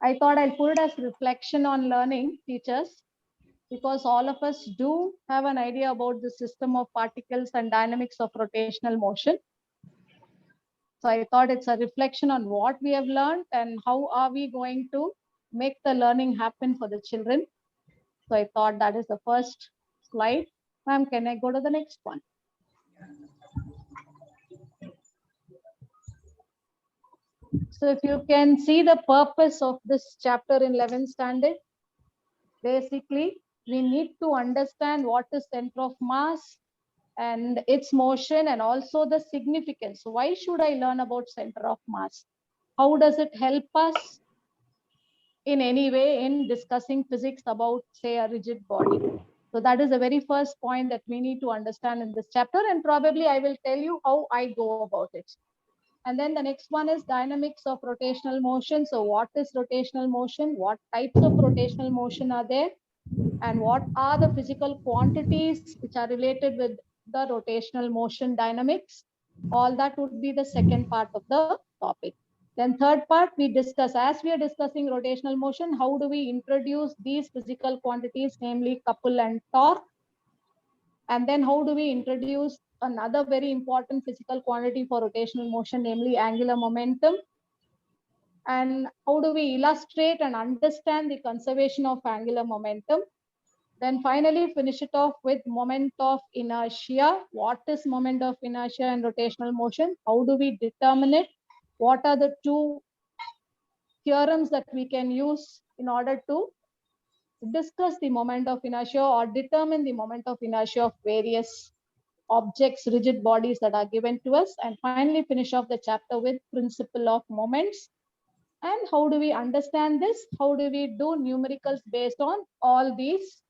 I thought I'll put it as reflection on learning, teachers, because all of us do have an idea about the system of particles and dynamics of rotational motion. So I thought it's a reflection on what we have learned and how are we going to make the learning happen for the children. So I thought that is the first slide. Ma'am, can I go to the next one? So if you can see the purpose of this chapter in 11th standard, basically we need to understand what is center of mass and its motion and also the significance. So why should I learn about center of mass? How does it help us in any way in discussing physics about, say, a rigid body? So that is the very first point that we need to understand in this chapter, and probably I will tell you how I go about it. And then the next one is dynamics of rotational motion. So what is rotational motion? What types of rotational motion are there? And what are the physical quantities which are related with the rotational motion dynamics? All that would be the second part of the topic. Then third part, we discuss, as we are discussing rotational motion, how do we introduce these physical quantities, namely couple and torque? And then how do we introduce another very important physical quantity for rotational motion, namely angular momentum? And how do we illustrate and understand the conservation of angular momentum? Then finally finish it off with moment of inertia. What is moment of inertia and rotational motion? How do we determine it? What are the two theorems that we can use in order to discuss the moment of inertia or determine the moment of inertia of various objects, rigid bodies that are given to us? And finally finish off the chapter with principle of moments. And how do we understand this? How do we do numericals based on all these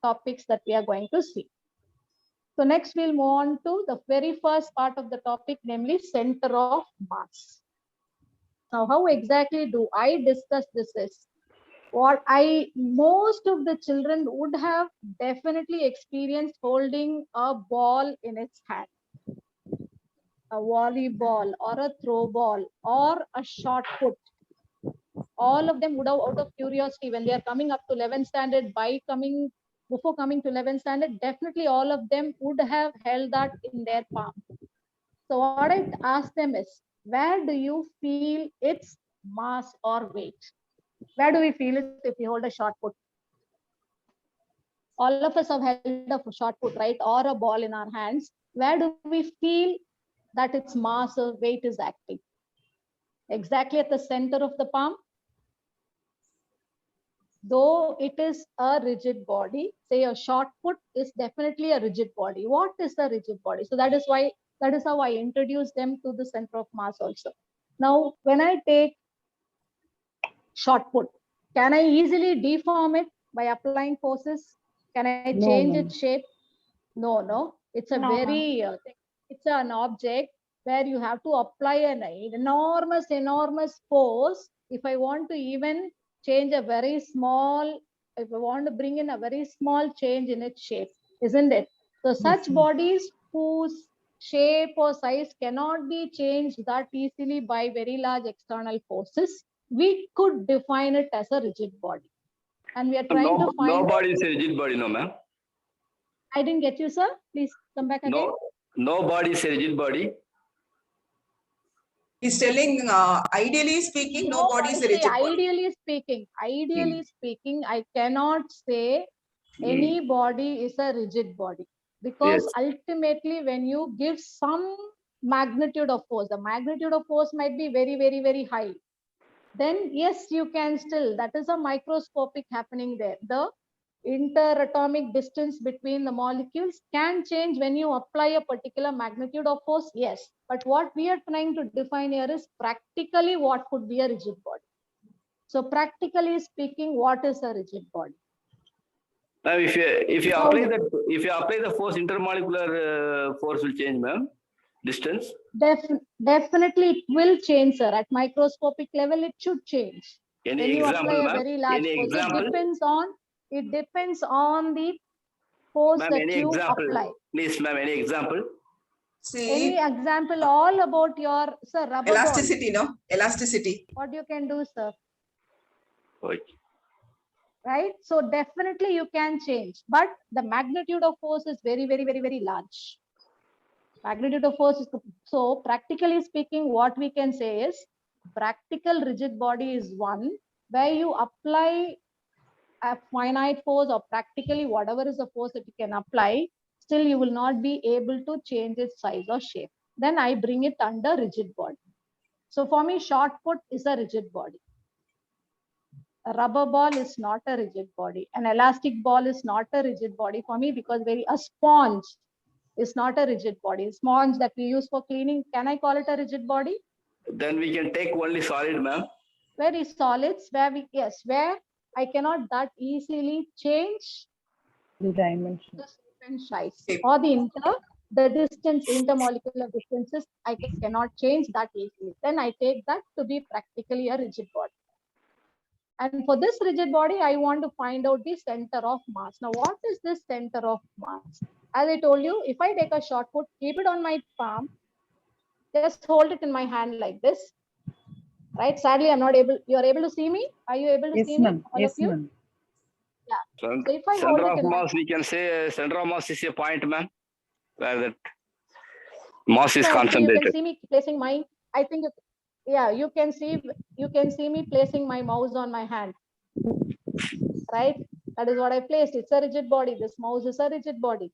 topics that we are going to see? So next we'll move on to the very first part of the topic, namely center of mass. Now, how exactly do I discuss this is what most of the children would have definitely experienced holding a ball in its hand, a volleyball or a throw ball or a shot put. All of them would have, out of curiosity, when they are coming up to 11th standard, before coming to 11th standard, definitely all of them would have held that in their palm. So what I ask them is, where do you feel its mass or weight? Where do we feel it if we hold a shot put? All of us have held a shot put, right? Or a ball in our hands. Where do we feel that its mass or weight is acting? Exactly at the center of the palm. Though it is a rigid body, say a shot put is definitely a rigid body. What is a rigid body? So that is how I introduce them to the center of mass also. Now, when I take shot put, can I easily deform it by applying forces? Can I change its shape? No. It's a it's an object where you have to apply an enormous force. If I want to even change a very small, if I want to bring in a very small change in its shape, isn't it? So such bodies whose shape or size cannot be changed that easily by very large external forces, we could define it as a rigid body. And we are trying to find... No body is a rigid body, no ma'am. I didn't get you, sir. Please come back again. No body is a rigid body. He's telling, ideally speaking, no body is a rigid body. Ideally speaking, I cannot say any body is a rigid body, because ultimately when you give some magnitude of force, the magnitude of force might be very high. Then yes, you can still, that is a microscopic happening there. The interatomic distance between the molecules can change when you apply a particular magnitude of force, yes. But what we are trying to define here is practically what could be a rigid body. So practically speaking, what is a rigid body? Now, if you apply the force, intermolecular force will change, ma'am. Distance. Definitely, it will change, sir. At microscopic level, it should change. Any example, ma'am? Any example? It depends on the force that you apply. Please, ma'am, any example? See, any example, all about your, sir, rubber elasticity, ball. no? Elasticity. What you can do, sir? Okay. right? So definitely you can change, but the magnitude of force is very, very, very, very large. Magnitude of force is, so practically speaking, what we can say is practical rigid body is one where you apply a finite force or practically whatever is the force that you can apply, still you will not be able to change its size or shape. Then I bring it under rigid body. So for me, shot put is a rigid body. A rubber ball is not a rigid body. An elastic ball is not a rigid body for me because a sponge is not a rigid body. Sponge that we use for cleaning, can I call it a rigid body? Then we can take only solid, ma'am. Very solids where where I cannot that easily change The dimension. the shape and size Shape. or the distance, intermolecular distances, I cannot change that easily. Then I take that to be practically a rigid body. And for this rigid body, I want to find out the center of mass. Now, what is this center of mass? As I told you, if I take a shot put, keep it on my palm, just hold it in my hand like this. Right? Sadly, I'm not able, you're able to see me? Are you able to Yes, see me? ma'am. All Yes, of you? ma'am. Yeah. So if I hold Center it of in my mass, we can say center of mass is a point, ma'am, where that mass is no, you can concentrated. see me placing my, I think, yeah, you can see me placing my mouse on my hand, right? That is what I placed. It's a rigid body. This mouse is a rigid body,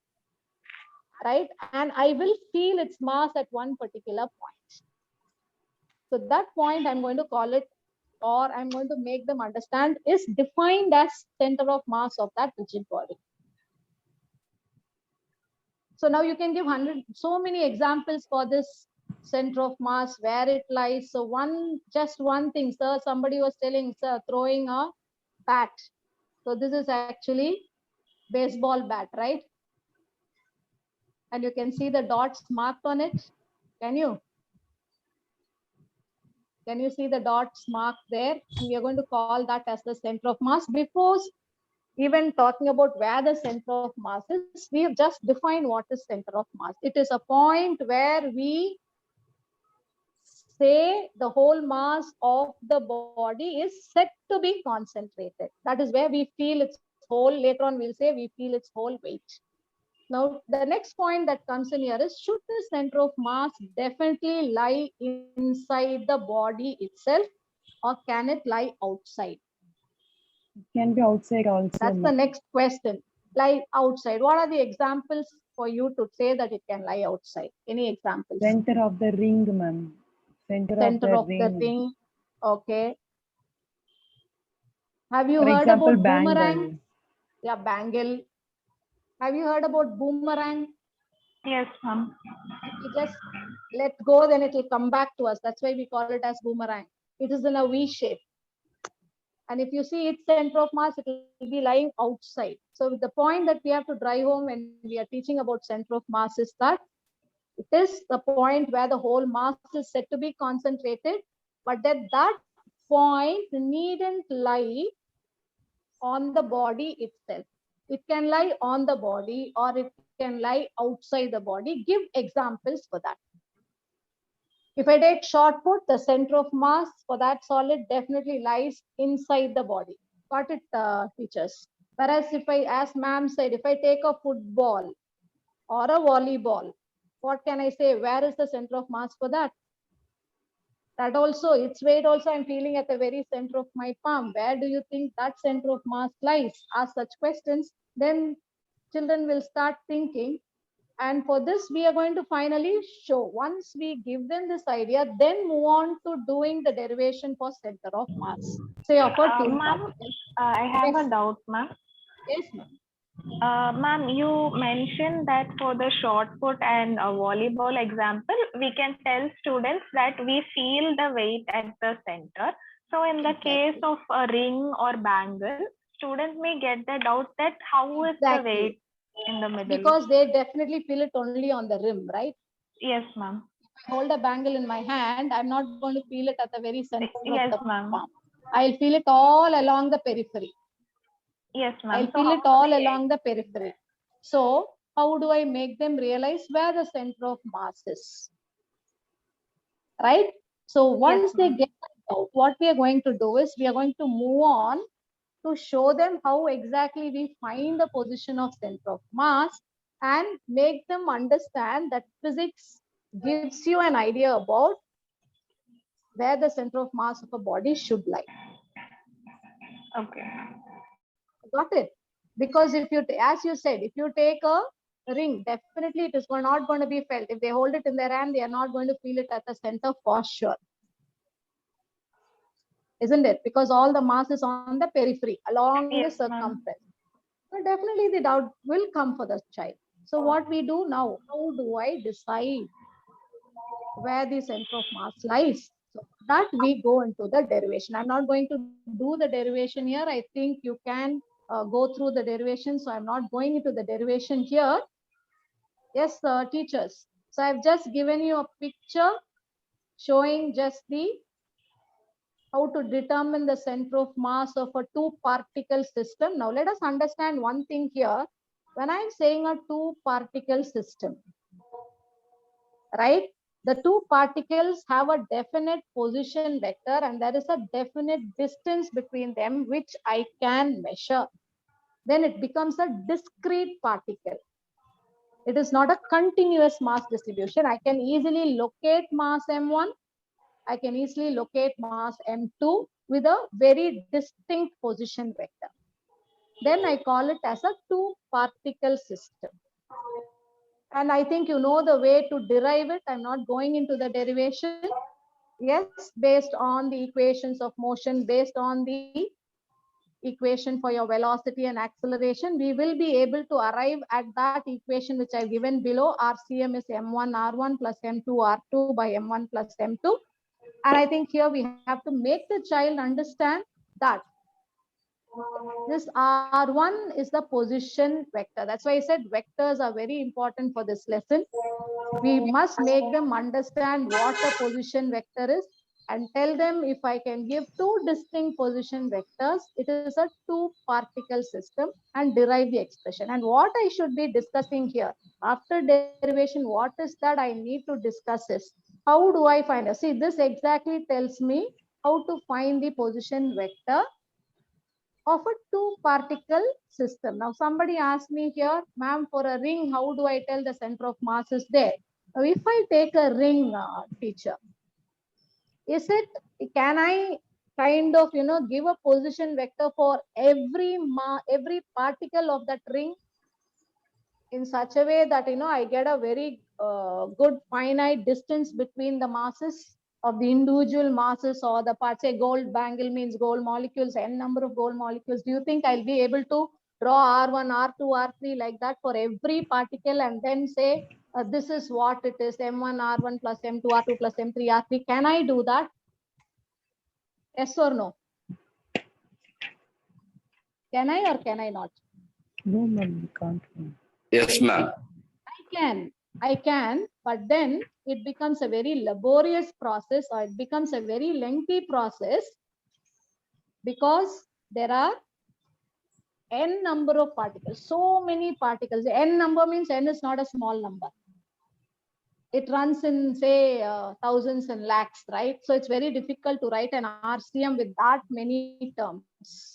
right? And I will feel its mass at one particular point. So that point I'm going to call it, or I'm going to make them understand, is defined as center of mass of that rigid body. So now you can give so many examples for this center of mass, where it lies. So just one thing, sir, somebody was telling, sir, throwing a bat. So this is actually baseball bat, right? And you can see the dots marked on it. Can you? Can you see the dots marked there? And we are going to call that as the center of mass. Before even talking about where the center of mass is, we have just defined what is center of mass. It is a point where we say the whole mass of the body is said to be concentrated. That is where we feel its whole, later on we'll say we feel its whole weight. Now, the next point that comes in here is, should the center of mass definitely lie inside the body itself, or can it lie outside? It can be outside also. That's the next question. Lie outside. What are the examples for you to say that it can lie outside? Any examples? Center of the ring, ma'am. Center of the ring. Okay. Have you For heard example, about boomerang? bangle. Yeah, bangle. Have you heard about boomerang? Yes, ma'am. If we just let go, then it will come back to us. That's why we call it as boomerang. It is in a V shape. And if you see its center of mass, it will be lying outside. So the point that we have to drive home when we are teaching about center of mass is that it is the point where the whole mass is said to be concentrated, but that point needn't lie on the body itself. It can lie on the body or it can lie outside the body. Give examples for that. If I take shot put, the center of mass for that solid definitely lies inside the body. Got it, teachers? Whereas if I, as ma'am said, if I take a football or a volleyball, what can I say? Where is the center of mass for that? That also, its weight also I'm feeling at the very center of my palm. Where do you think that center of mass lies? Ask such questions. Then children will start thinking. And for this, we are going to finally show. Once we give them this idea, then move on to doing the derivation for center of mass. Say offer two Ma'am, particles. I have Yes. a doubt, ma'am. Yes, ma'am. Ma'am, you mentioned that for the shot put and volleyball example, we can tell students that we feel the weight at the center. So in the case of a ring or bangle, students may get the doubt that how is the weight in the middle? Because they definitely feel it only on the rim, right? Yes, ma'am. If I hold a bangle in my hand, I'm not going to feel it at the very center Yes, of the ma'am. palm. I'll feel it all along the periphery. Yes, ma'am. I'll feel it all along the periphery. So how do I make them realize where the center of mass is? Right? So once they ma'am. get out, what we are going to do is we are going to move on to show them how exactly we find the position of center of mass and make them understand that physics gives you an idea about where the center of mass of a body should lie. Okay. Got it? Because if you, as you said, if you take a ring, definitely it is not going to be felt. If they hold it in their hand, they are not going to feel it at the center for sure. Isn't it? Because all the mass is on the periphery along the Yes, ma'am. circumference. So definitely the doubt will come for the child. So what we do now, how do I decide where the center of mass lies? So that we go into the derivation. I'm not going to do the derivation here. I think you can go through the derivation. So I'm not going into the derivation here. Yes, teachers. So I've just given you a picture showing just the how to determine the center of mass of a two particle system. Now let us understand one thing here. When I'm saying a two particle system, right? The two particles have a definite position vector and there is a definite distance between them which I can measure. Then it becomes a discrete particle. It is not a continuous mass distribution. I can easily locate mass M1. I can easily locate mass M2 with a very distinct position vector. Then I call it as a two particle system. And I think you know the way to derive it. I'm not going into the derivation. Yes, based on the equations of motion, based on the equation for your velocity and acceleration, we will be able to arrive at that equation which I've given below. RCM is M1 R1 plus M2 R2 by M1 plus M2. And I think here we have to make the child understand that this R1 is the position vector. That's why I said vectors are very important for this lesson. We must make them understand what a position vector is and tell them if I can give two distinct position vectors, it is a two particle system and derive the expression. And what I should be discussing here after derivation, what is that I need to discuss is how do I find it? See, this exactly tells me how to find the position vector of a two particle system. Now somebody asked me here, ma'am, for a ring, how do I tell the center of mass is there? Now if I take a ring, teacher, is it, can I kind of, give a position vector for every particle of that ring in such a way that, I get a very good finite distance between the masses of the individual masses or the parts. Say gold bangle means gold molecules, n number of gold molecules. Do you think I'll be able to draw R1, R2, R3 like that for every particle and then say, this is what it is, M1, R1 plus M2, R2 plus M3, R3. Can I do that? Yes or no? Can I or can I not? No, ma'am, we can't. Ma'am. Yes, ma'am. I can, but then it becomes a very laborious process or it becomes a very lengthy process because there are n number of particles, so many particles. N number means n is not a small number. It runs in say thousands and lakhs, right? So it's very difficult to write an RCM with that many terms.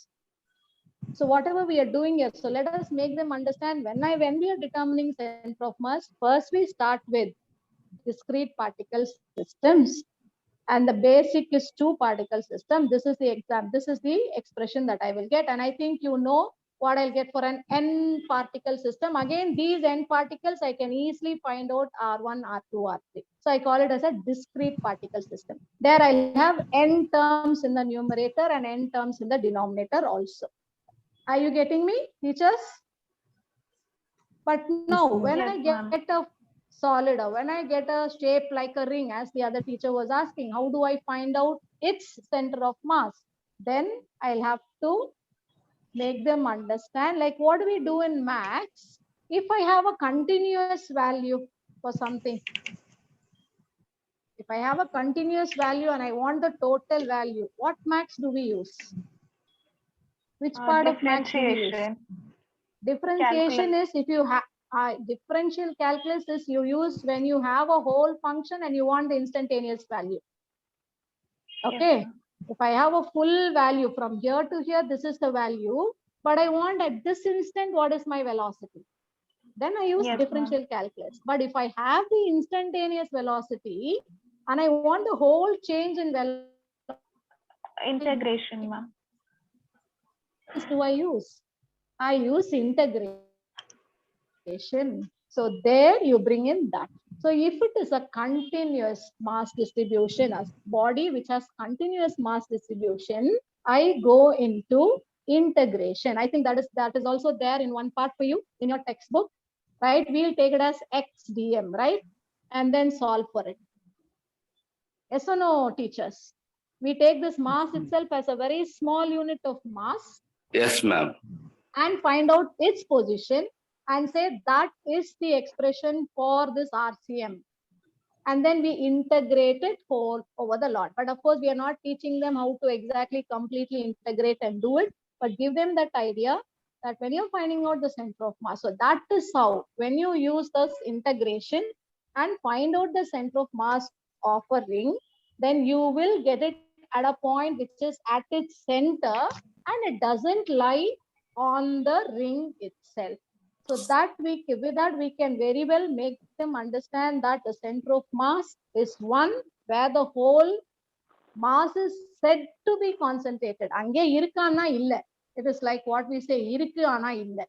So whatever we are doing here, so let us make them understand when we are determining center of mass, first we start with discrete particle systems and the basic is two particle system. This is the expression that I will get. And I think you know what I'll get for an n particle system. Again, these n particles, I can easily find out R1, R2, R3. So I call it as a discrete particle system. There I'll have n terms in the numerator and n terms in the denominator also. Are you getting me, teachers? But now, when Yes, I get a solid, or when I get a shape like a ring, as the other teacher was asking, how do I find out its center of mass? Then I'll have to make them understand, like what do we do in maths? If I have a continuous value for something, if I have a continuous value and I want the total value, what max do we use? Which part of max do we use? Differentiation is if you have differential calculus is you use when you have a whole function and you want the instantaneous value. Okay. If I have a full value from here to here, this is the value, but I want at this instant, what is my velocity? Then I use Yes, differential calculus. But if I have the instantaneous velocity and I want the whole change in velocity, integration, ma'am. do I use? I use integration. So there you bring in that. So if it is a continuous mass distribution, a body which has continuous mass distribution, I go into integration. I think that is also there in one part for you in your textbook, right? We'll take it as XDM, right? And then solve for it. Yes or no, teachers? We take this mass itself as a very small unit of mass. Yes, ma'am. And find out its position and say that is the expression for this RCM. And then we integrate it over the lot. But of course, we are not teaching them how to exactly completely integrate and do it, but give them that idea that when you're finding out the center of mass, so that is how, when you use this integration and find out the center of mass of a ring, then you will get it at a point which is at its center and it doesn't lie on the ring itself. So that with that we can very well make them understand that the center of mass is one where the whole mass is said to be concentrated. Ange irukana illa. It is like what we say irukku ana illa.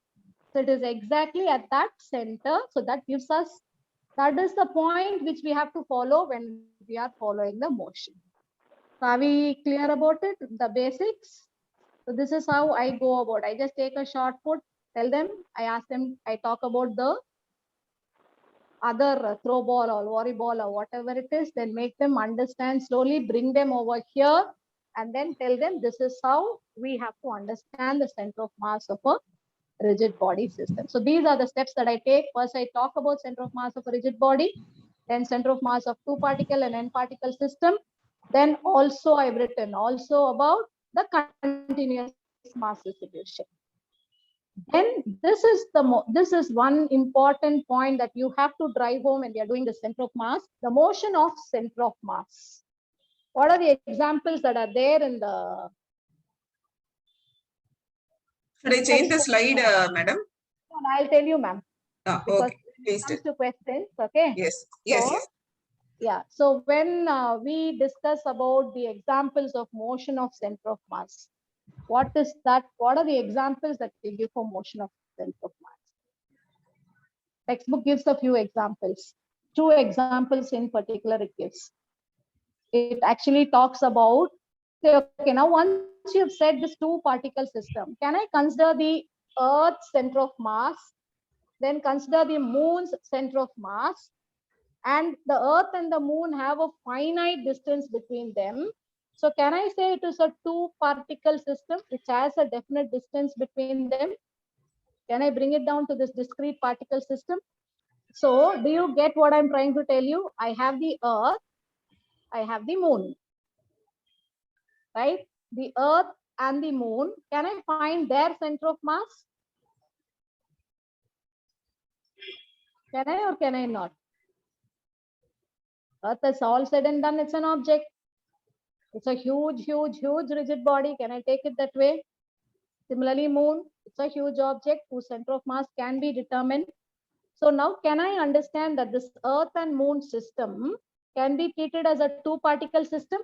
So it is exactly at that center. So that gives us, that is the point which we have to follow when we are following the motion. So are we clear about it? The basics. So this is how I go about. I just take a short put, tell them, I ask them, I talk about the other throw ball or volley ball or whatever it is, then make them understand slowly, bring them over here, and then tell them this is how we have to understand the center of mass of a rigid body system. So these are the steps that I take. First, I talk about center of mass of a rigid body, then center of mass of two particle and n particle system. Then also I've written also about the continuous mass distribution. Then this is one important point that you have to drive home when we are doing the center of mass, the motion of center of mass. What are the examples that are there in the? Should I change the slide, madam? I'll tell you, ma'am. Because Okay, please. it comes to questions, okay? Yes, yes, So, yes. yeah. So when we discuss about the examples of motion of center of mass, what is that? What are the examples that we give for motion of center of mass? Textbook gives a few examples. Two examples in particular it gives. It actually talks about, say, okay, now once you've said this two particle system, can I consider the Earth's center of mass, then consider the moon's center of mass, and the Earth and the moon have a finite distance between them. So can I say it is a two particle system which has a definite distance between them? Can I bring it down to this discrete particle system? So do you get what I'm trying to tell you? I have the Earth, I have the moon, right? The Earth and the moon, can I find their center of mass? Can I or can I not? Earth is all said and done, it's an object. It's a huge rigid body. Can I take it that way? Similarly, moon, it's a huge object whose center of mass can be determined. So now can I understand that this Earth and moon system can be treated as a two particle system?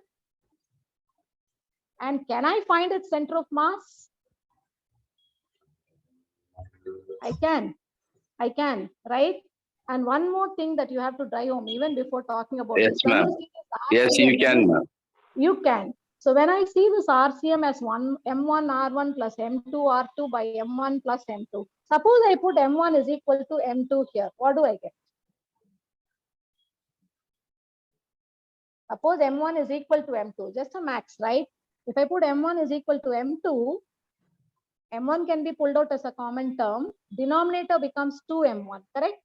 And can I find its center of mass? I can, right? And one more thing that you have to drive home even before talking about Yes, this. When ma'am. you see this Yes, you RCM, can, ma'am. You can. So when I see this RCM as M1 R1 plus M2 R2 by M1 plus M2, suppose I put M1 is equal to M2 here, what do I get? Suppose M1 is equal to M2, just a max, right? If I put M1 is equal to M2, M1 can be pulled out as a common term. Denominator becomes 2M1, correct?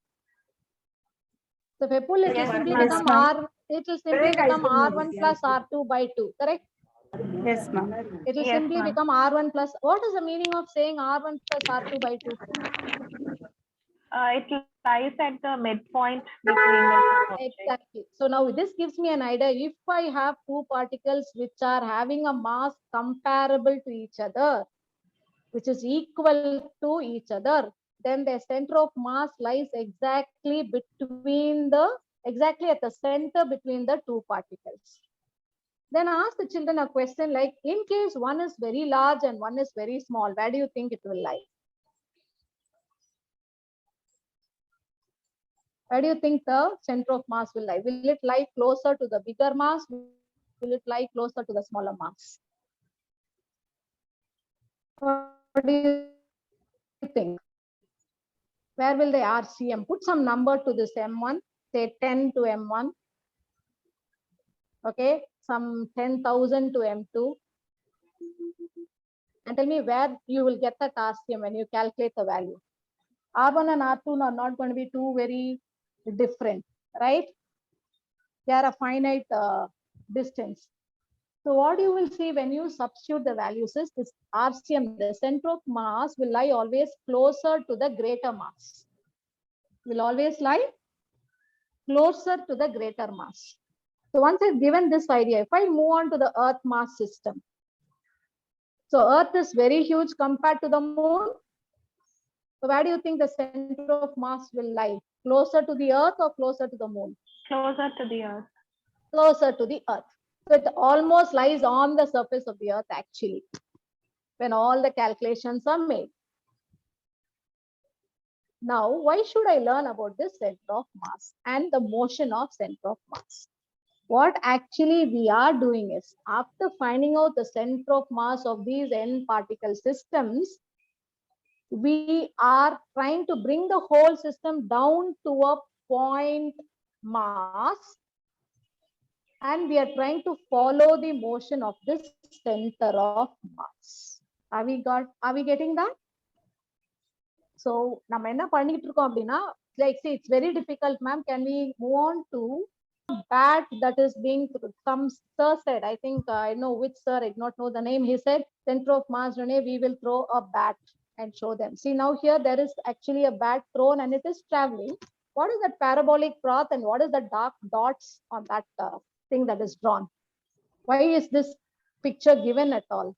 So if I pull it, Yes, will simply ma'am. become it will simply become R1 plus R2 by 2, correct? Yes, ma'am. It will Yes, simply ma'am. become R1 plus, what is the meaning of saying R1 plus R2 by 2? It lies at the midpoint between the two objects. Exactly. So now this gives me an idea. If I have two particles which are having a mass comparable to each other, which is equal to each other, then the center of mass lies exactly at the center between the two particles. Then ask the children a question like, in case one is very large and one is very small, where do you think it will lie? Where do you think the center of mass will lie? Will it lie closer to the bigger mass? Will it lie closer to the smaller mass? What do you think? Where will the RCM? Put some number to this M1, say 10 to M1. Okay, some 10,000 to M2. And tell me where you will get that RCM when you calculate the value. R1 and R2 are not going to be too very different, right? They are a finite distance. So what you will see when you substitute the values is this RCM, the center of mass, will lie always closer to the greater mass. Will always lie closer to the greater mass. So once I've given this idea, if I move on to the Earth mass system, so Earth is very huge compared to the Moon. So where do you think the center of mass will lie? Closer to the Earth or closer to the Moon? Closer to the Earth. Closer to the Earth. So it almost lies on the surface of the Earth actually, when all the calculations are made. Now, why should I learn about this center of mass and the motion of center of mass? What actually we are doing is, after finding out the center of mass of these n particle systems, we are trying to bring the whole system down to a point mass, and we are trying to follow the motion of this center of mass. Are we getting that? So, நம்ம என்ன பண்ணிட்டு இருக்கோம் அப்படின்னா, like see, it's very difficult, ma'am. Can we move on to bat that is being, some sir said, I think I know which sir, I do not know the name. He said, center of mass, Rene, we will throw a bat and show them. See, now here there is actually a bat thrown and it is traveling. What is that parabolic path and what is the dark dots on that thing that is drawn? Why is this picture given at all?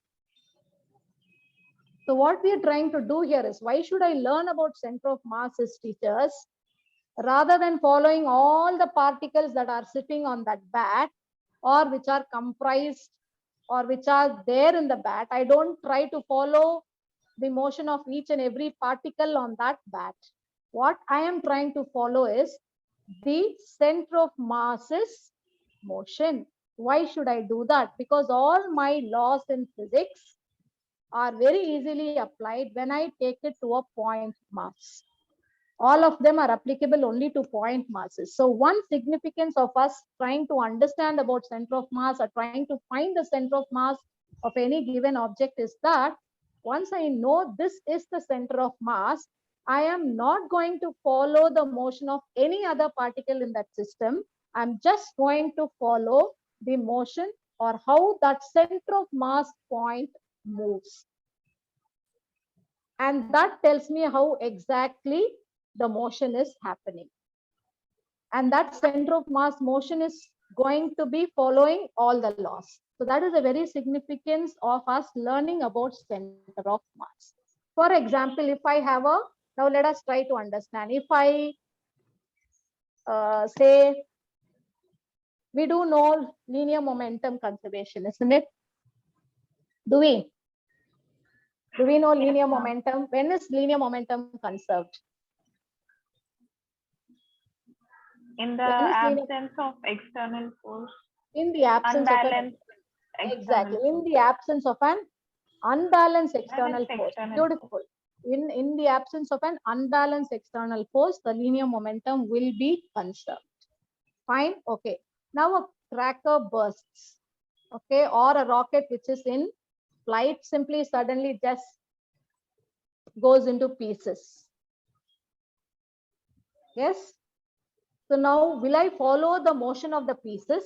So what we are trying to do here is, why should I learn about center of mass as teachers? Rather than following all the particles that are sitting on that bat, or which are comprised or which are there in the bat, I don't try to follow the motion of each and every particle on that bat. What I am trying to follow is the center of mass's motion. Why should I do that? Because all my laws in physics are very easily applied when I take it to a point mass. All of them are applicable only to point masses. So one significance of us trying to understand about center of mass or trying to find the center of mass of any given object is that once I know this is the center of mass, I am not going to follow the motion of any other particle in that system. I'm just going to follow the motion or how that center of mass point moves. And that tells me how exactly the motion is happening. And that center of mass motion is going to be following all the laws. So that is a very significance of us learning about center of mass. For example, if I have a, now let us try to understand. If I say, we do know linear momentum conservation, isn't it? Do we? Do we know linear momentum? When is linear momentum conserved? In the absence of external force. In the absence of an, exactly, in the absence of an unbalanced external force. Beautiful. In the absence of an unbalanced external force, the linear momentum will be conserved. Fine. Okay. Now a cracker bursts. Okay, or a rocket which is in flight simply suddenly just goes into pieces. Yes. So now, will I follow the motion of the pieces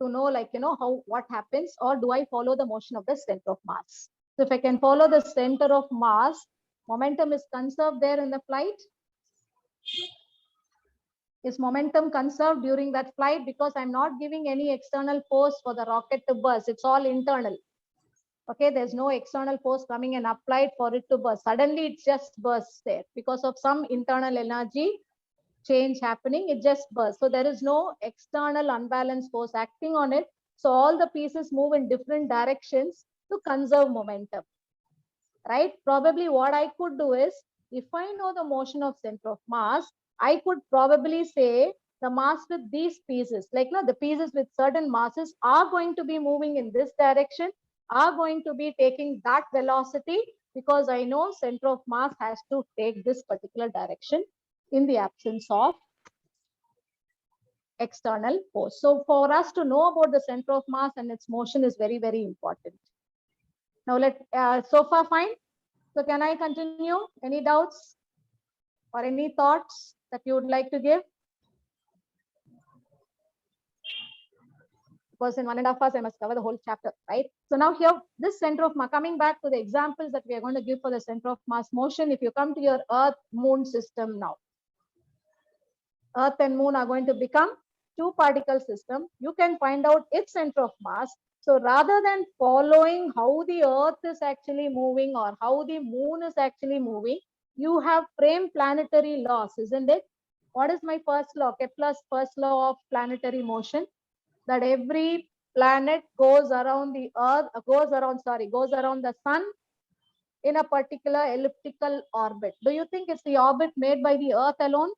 to know, like, you know, how, what happens, or do I follow the motion of the center of mass? So if I can follow the center of mass, Momentum is conserved there in the flight. Is momentum conserved during that flight? Because I'm not giving any external force for the rocket to burst. It's all internal. Okay, there's no external force coming and applied for it to burst. Suddenly it just bursts there because of some internal energy change happening. It just bursts. So there is no external unbalanced force acting on it. So all the pieces move in different directions to conserve momentum. Right? Probably what I could do is, if I know the motion of center of mass, I could probably say the mass with these pieces, like no, the pieces with certain masses are going to be moving in this direction, are going to be taking that velocity, because I know center of mass has to take this particular direction in the absence of external force. So for us to know about the center of mass and its motion is very, very important. Now so far fine. So can I continue? Any doubts or any thoughts that you would like to give? Because in 1.5 hours, I must cover the whole chapter, right? So now here, this center of mass, coming back to the examples that we are going to give for the center of mass motion, if you come to your Earth-Moon system now, Earth and Moon are going to become two particle system. You can find out its center of mass. So rather than following how the Earth is actually moving or how the Moon is actually moving, you have framed planetary laws, isn't it? What is my first law? Kepler's first law of planetary motion, that every planet goes around the Earth, goes around the Sun in a particular elliptical orbit. Do you think it's the orbit made by the Earth alone?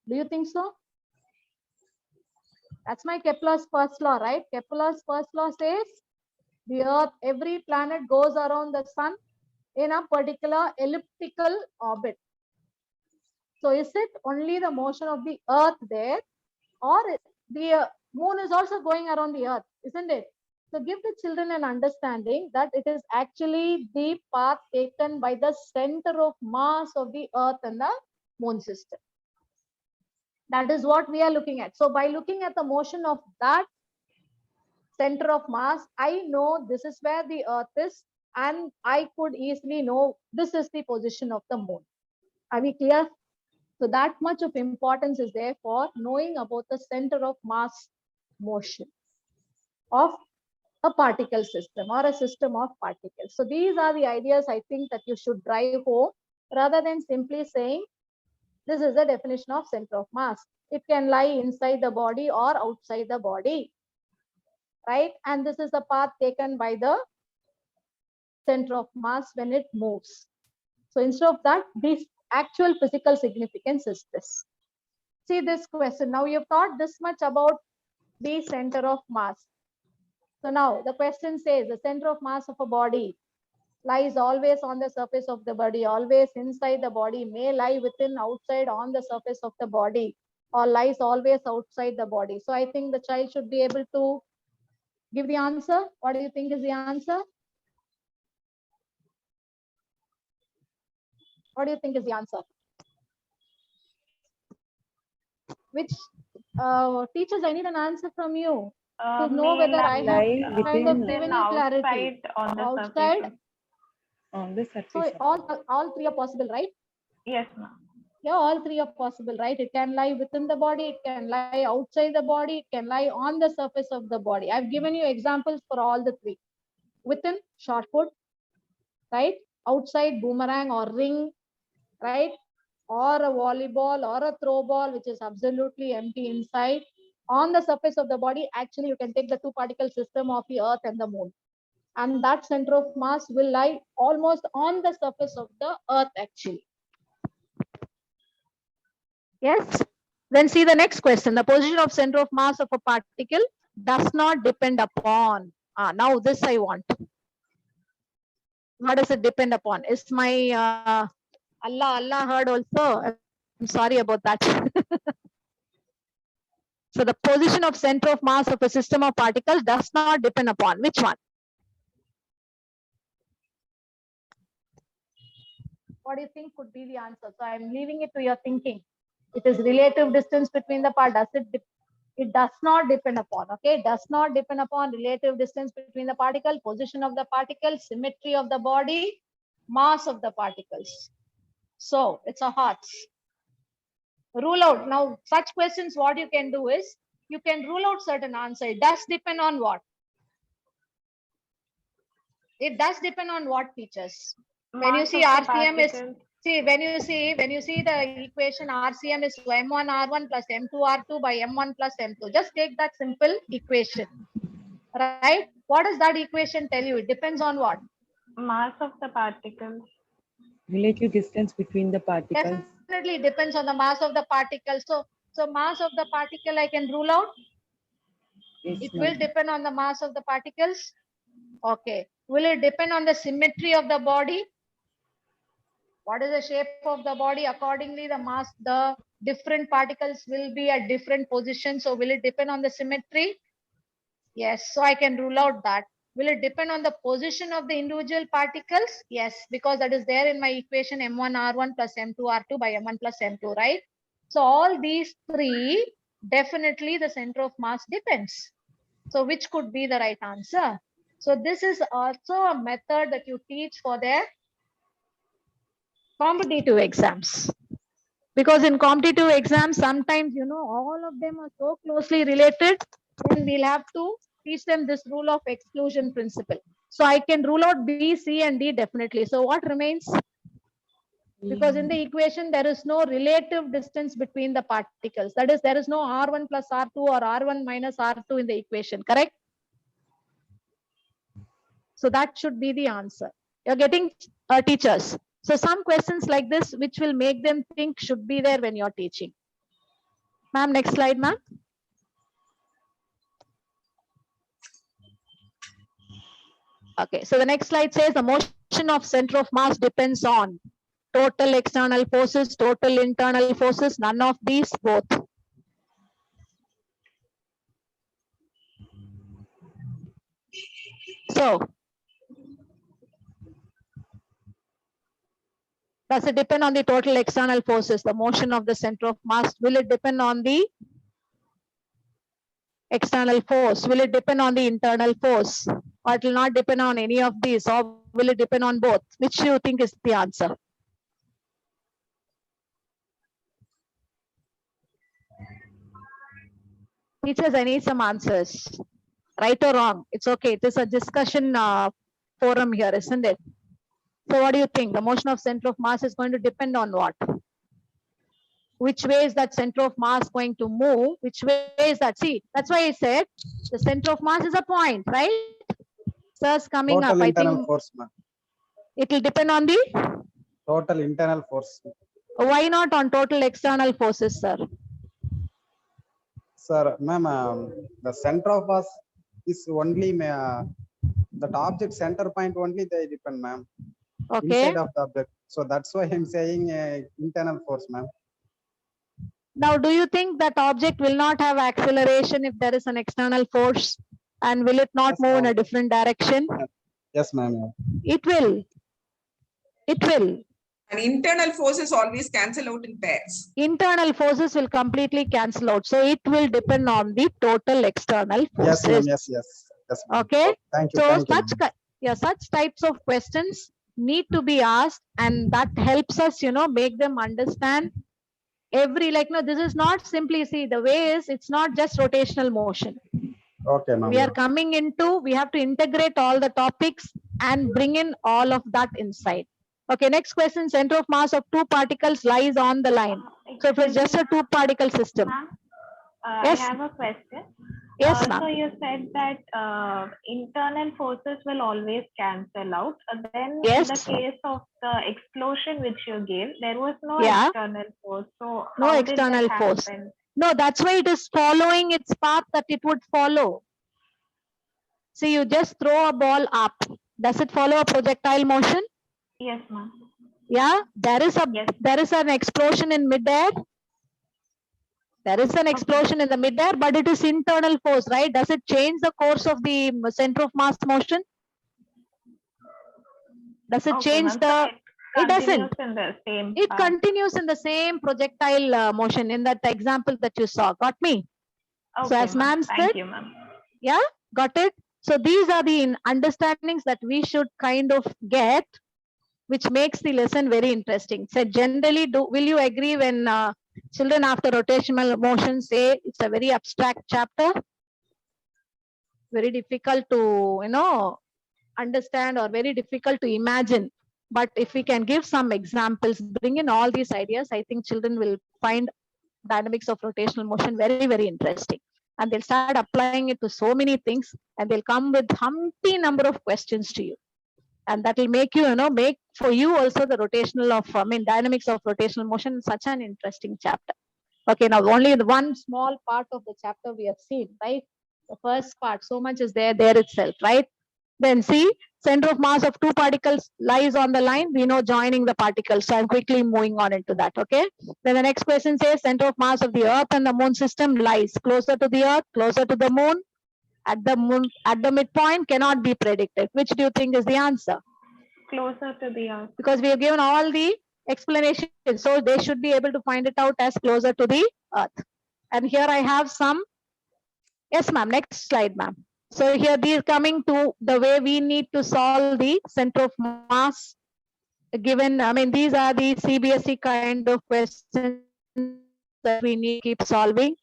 Do you think so? That's my Kepler's first law, right? Kepler's first law says the Earth, every planet goes around the Sun in a particular elliptical orbit. So is it only the motion of the Earth there, or the Moon is also going around the Earth, isn't it? So give the children an understanding that it is actually the path taken by the center of mass of the Earth and the Moon system. That is what we are looking at. So by looking at the motion of that center of mass, I know this is where the Earth is, and I could easily know this is the position of the Moon. Are we clear? So that much of importance is there for knowing about the center of mass motion of a particle system or a system of particles. So these are the ideas I think that you should drive home, rather than simply saying this is the definition of center of mass. It can lie inside the body or outside the body, right? And this is the path taken by the center of mass when it moves. So instead of that, this actual physical significance is this. See this question. Now you've thought this much about the center of mass. So now the question says the center of mass of a body lies always on the surface of the body, always inside the body, may lie within, outside, on the surface of the body, or lies always outside the body. So I think the child should be able to give the answer. What do you think is the answer? What do you think is the answer? Which teachers, I need an answer from you to know whether I have kind of given you clarity. On the Outside. surface. On the surface. So all three are possible, right? Yes, ma'am. Yeah, all three are possible, right? It can lie within the body, it can lie outside the body, it can lie on the surface of the body. I've given you examples for all the three. Within, short put, right? Outside, boomerang or ring, right? Or a volleyball or a throw ball, which is absolutely empty inside. On the surface of the body, actually, you can take the two particle system of the Earth and the Moon. And that center of mass will lie almost on the surface of the Earth, actually. Yes. Then see the next question. The position of center of mass of a particle does not depend upon. Now this I want. What does it depend upon? Is my Allah heard also? I'm sorry about that. So the position of center of mass of a system of particles does not depend upon. Which one? What do you think could be the answer? So I'm leaving it to your thinking. It is relative distance between the part. It does not depend upon. Okay, it does not depend upon relative distance between the particle, position of the particle, symmetry of the body. mass of the particles. So it's a horse. Rule out. Now, such questions, what you can do is, you can rule out certain answer. It does depend on what? It does depend on what, teachers? When you Mass see of the RCM is, particles. see, when you see the equation RCM is M1 R1 plus M2 R2 by M1 plus M2. Just take that simple equation, right? What does that equation tell you? It depends on what? Mass of the particles. Relative distance between the particles. Definitely depends on the mass of the particle. So mass of the particle I can rule out. Yes, It ma'am. will depend on the mass of the particles. Okay. Will it depend on the symmetry of the body? What is the shape of the body? Accordingly, the mass, the different particles will be at different positions. So will it depend on the symmetry? Yes. So I can rule out that. Will it depend on the position of the individual particles? Yes, because that is there in my equation M1 R1 plus M2 R2 by M1 plus M2, right? So all these three, definitely the center of mass depends. So which could be the right answer? So this is also a method that you teach for their competitive exams. Because in competitive exams, sometimes, all of them are so closely related, then we'll have to teach them this rule of exclusion principle. So I can rule out B, C, and D definitely. So what remains? Because in the equation, there is no relative distance between the particles. That is, there is no R1 plus R2 or R1 minus R2 in the equation, correct? So that should be the answer. You're getting teachers. So some questions like this, which will make them think should be there when you're teaching. Ma'am, next slide, ma'am. Okay, so the next slide says the motion of center of mass depends on total external forces, total internal forces, none of these, both. So, does it depend on the total external forces, the motion of the center of mass? Will it depend on the external force? Will it depend on the internal force? Or it will not depend on any of these? Or will it depend on both? Which do you think is the answer? Teachers, I need some answers. Right or wrong? It's okay. It is a discussion forum here, isn't it? So what do you think? The motion of center of mass is going to depend on what? Which way is that center of mass going to move? Which way is that? See, that's why I said the center of mass is a point, right? Sir's coming Total up. I internal think force, ma'am. it will depend on the, Total internal force. why not on total external forces, sir? Sir, ma'am, the center of mass is only that object center point only they depend, ma'am. Okay. Inside of the object. So that's why I'm saying internal force, ma'am. Now, do you think that object will not have acceleration if there is an external force? And will it not Yes, move in ma'am. a different direction? Yes, ma'am. It will. It will. And internal forces always cancel out in pairs. Internal forces will completely cancel out. So it will depend on the total external Yes, forces. ma'am. Yes, ma'am. Okay. Thank you. So Thank you. such types of questions need to be asked, and that helps us, make them understand every, this is not simply, see, the way is, it's not just rotational motion. Okay, ma'am. We are coming into, we have to integrate all the topics and bring in all of that inside. Okay, next question, center of mass of two particles lies on the line. So if it's just a two particle system. Ma'am, Yes. I have a question. Yes, So ma'am. you said that internal forces will always cancel out. Then Yes. in the case of the explosion which you gave, there was no Yeah. external force. So No how external did that force. happen? No, that's why it is following its path that it would follow. See, you just throw a ball up. Does it follow a projectile motion? Yes, ma'am. Yeah, there is an explosion in midair. There is an explosion in the midair, but it is internal force, right? Does it change the course of the center of mass motion? Does it change ma'am. the? So It doesn't. In the same It path. continues in the same projectile motion in that example that you saw. Got me? So as ma'am said, Thank you, ma'am. yeah, got it. So these are the understandings that we should kind of get which makes the lesson very interesting. So generally, will you agree when children after rotational motion say it's a very abstract chapter? Very difficult to, understand or very difficult to imagine. But if we can give some examples, bring in all these ideas, I think children will find dynamics of rotational motion very, very interesting. And they'll start applying it to so many things, and they'll come with humpty number of questions to you. And that will make you, make for you also the rotational of, dynamics of rotational motion, such an interesting chapter. Okay, now only the one small part of the chapter we have seen, right? The first part, so much is there itself, right? Then see, center of mass of two particles lies on the line. We know joining the particles. So I'm quickly moving on into that, okay? Then the next question says center of mass of the Earth and the Moon system lies closer to the Earth, closer to the Moon. At the midpoint cannot be predicted. Which do you think is the answer? Closer to the Earth. Because we have given all the explanations. So they should be able to find it out as closer to the Earth. And here I have some. Yes, ma'am. Next slide, ma'am. So here these coming to the way we need to solve the center of mass given, these are the CBSE kind of questions that we need to keep solving,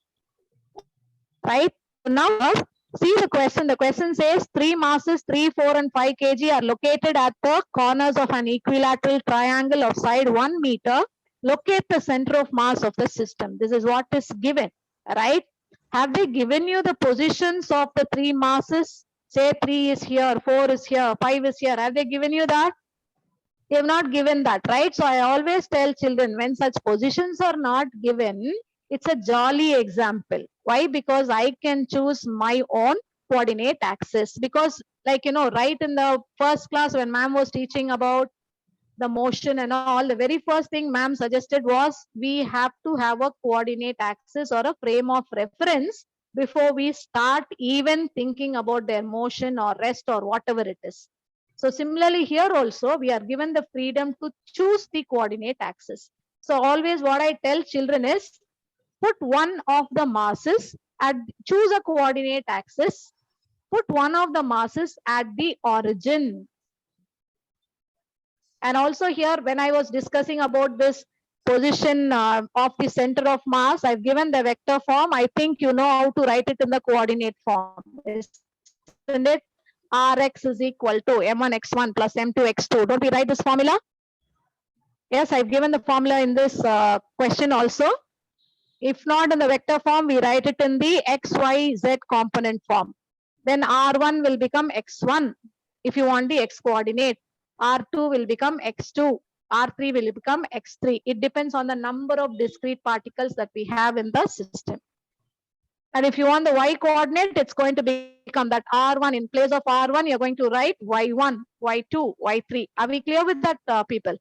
right? Now, see the question. The question says 3 masses 3, 4 and 5 kg are located at the corners of an equilateral triangle of side 1 meter. Locate the center of mass of the system. This is what is given, right? Have they given you the positions of the 3 masses? Say 3 is here, 4 is here, 5 is here. Have they given you that? They have not given that, right? So I always tell children, when such positions are not given, it's a jolly example. Why? Because I can choose my own coordinate axis. Because right in the first class when ma'am was teaching about the motion and all, the very first thing ma'am suggested was we have to have a coordinate axis or a frame of reference before we start even thinking about their motion or rest or whatever it is. So similarly here also we are given the freedom to choose the coordinate axis. So always what I tell children is put one of the masses at, choose a coordinate axis, put one of the masses at the origin. And also here, when I was discussing about this position of the center of mass, I've given the vector form. I think you know how to write it in the coordinate form, isn't it? Rx is equal to m1 x1 plus m2 x2. Don't we write this formula? Yes, I've given the formula in this question also. If not in the vector form, we write it in the x, y, z component form. Then R1 will become x1 if you want the x coordinate. R2 will become x2. R3 will become x3. It depends on the number of discrete particles that we have in the system. And if you want the y coordinate, it's going to become that R1. In place of R1, you're going to write y1, y2, y3. Are we clear with that, people?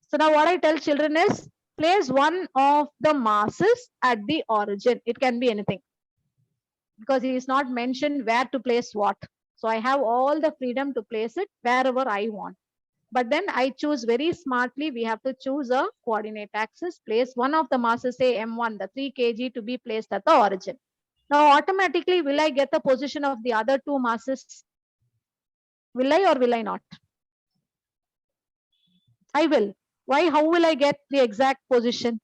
So now what I tell children is, place one of the masses at the origin. It can be anything, because it is not mentioned where to place what. So I have all the freedom to place it wherever I want. But then I choose very smartly. We have to choose a coordinate axis, place one of the masses, say M1, the 3 kg, to be placed at the origin. Now automatically, will I get the position of the other 2 masses? Will I or will I not? I will. Why? How will I get the exact position?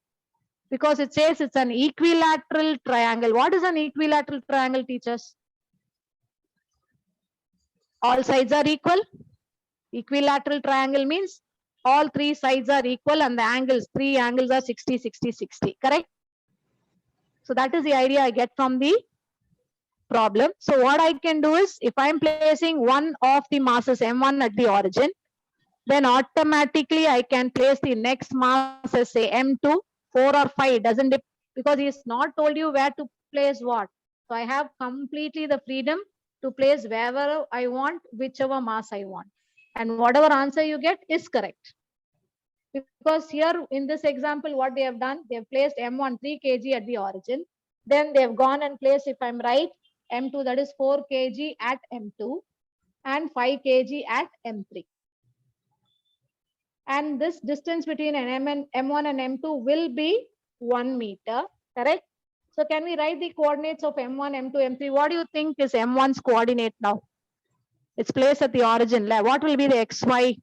Because it says it's an equilateral triangle. What is an equilateral triangle, teachers? All sides are equal. Equilateral triangle means all 3 sides are equal and the angles, 3 angles are 60, 60, 60. Correct? So that is the idea I get from the problem. So what I can do is, if I'm placing one of the masses M1 at the origin, then automatically I can place the next mass as say M2, 4 or 5, doesn't it? Because he's not told you where to place what. So I have completely the freedom to place wherever I want, whichever mass I want. And whatever answer you get is correct. Because here in this example, what they have done, they have placed M1 3 kg at the origin. Then they have gone and placed, if I'm right, M2, that is 4 kg at M2 and 5 kg at M3. And this distance between M1 and M2 will be 1 meter, correct? So can we write the coordinates of M1, M2, M3? What do you think is M1's coordinate now? It's placed at the origin. What will be the XY?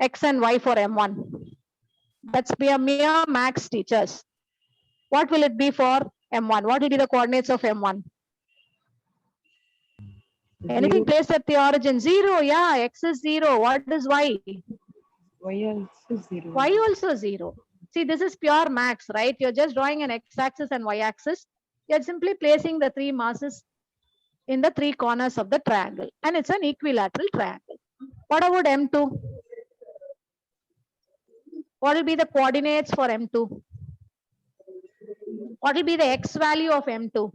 X and Y for M1. That's be a mere max, teachers. What will it be for M1? What will be the coordinates of M1? Anything placed at the origin? 0. Yeah, X is 0. What is Y? Y also 0. Y also 0. See, this is pure max, right? You're just drawing an x-axis and y-axis. You're simply placing the three masses in the three corners of the triangle. And it's an equilateral triangle. What about M2? What will be the coordinates for M2? What will be the x value of M2?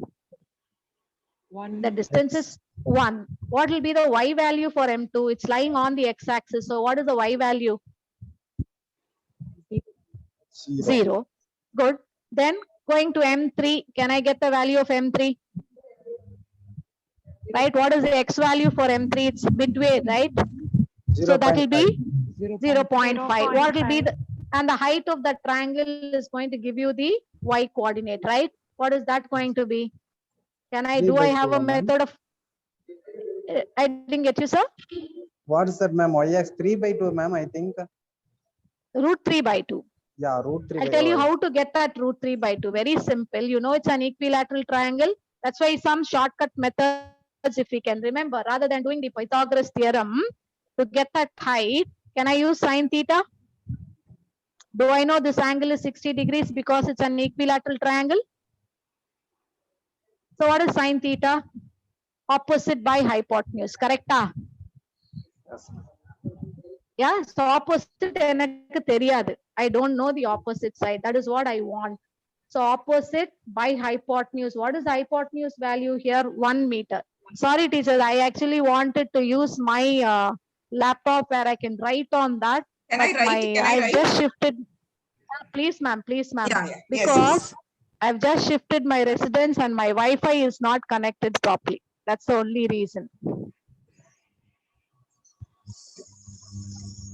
1. The distance is 1. What will be the y value for M2? It's lying on the x-axis. So what is the y value? 0. Good. Then going to M3, can I get the value of M3? Right, what is the x value for M3? It's midway, right? So that will be 0.5. What will be the, and the height of the triangle is going to give you the y coordinate, right? What is that going to be? Can I, do I have a method of, I didn't get you, sir? What is that, ma'am? Y-axis 3/2, ma'am, I think. Root 3/2. Yeah, root 3. I'll tell you how to get that root 3/2. Very simple. You know, it's an equilateral triangle. That's why some shortcut methods, if we can remember, rather than doing the Pythagoras theorem, to get that height, can I use sine theta? Do I know this angle is 60 degrees because it's an equilateral triangle? So what is sine theta? Opposite by hypotenuse, correct? Yeah, so opposite எனக்கு தெரியாது. I don't know the opposite side. That is what I want. So opposite by hypotenuse. What is the hypotenuse value here? 1 meter. Sorry, teachers. I actually wanted to use my laptop where I can write on that. Can I write? Can I I've write? just shifted. Please, ma'am. Please, ma'am. Yeah, yeah. Because Yes, I've just shifted my residence and my Wi-Fi is not connected properly. That's the only reason.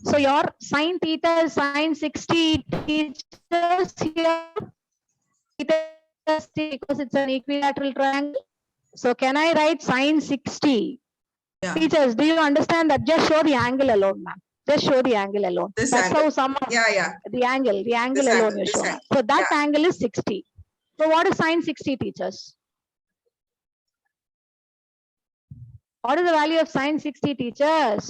So your sine theta is sine 60 teachers here. Because it's an equilateral triangle. So can I write sine 60? Yeah. Teachers, do you understand that? Just show the angle alone, ma'am. Just show the angle alone. This That's angle. how some of Yeah. the angle This alone angle, you this show. angle. So that Yeah. angle is 60. So what is sine 60, teachers? What is the value of sine 60, teachers?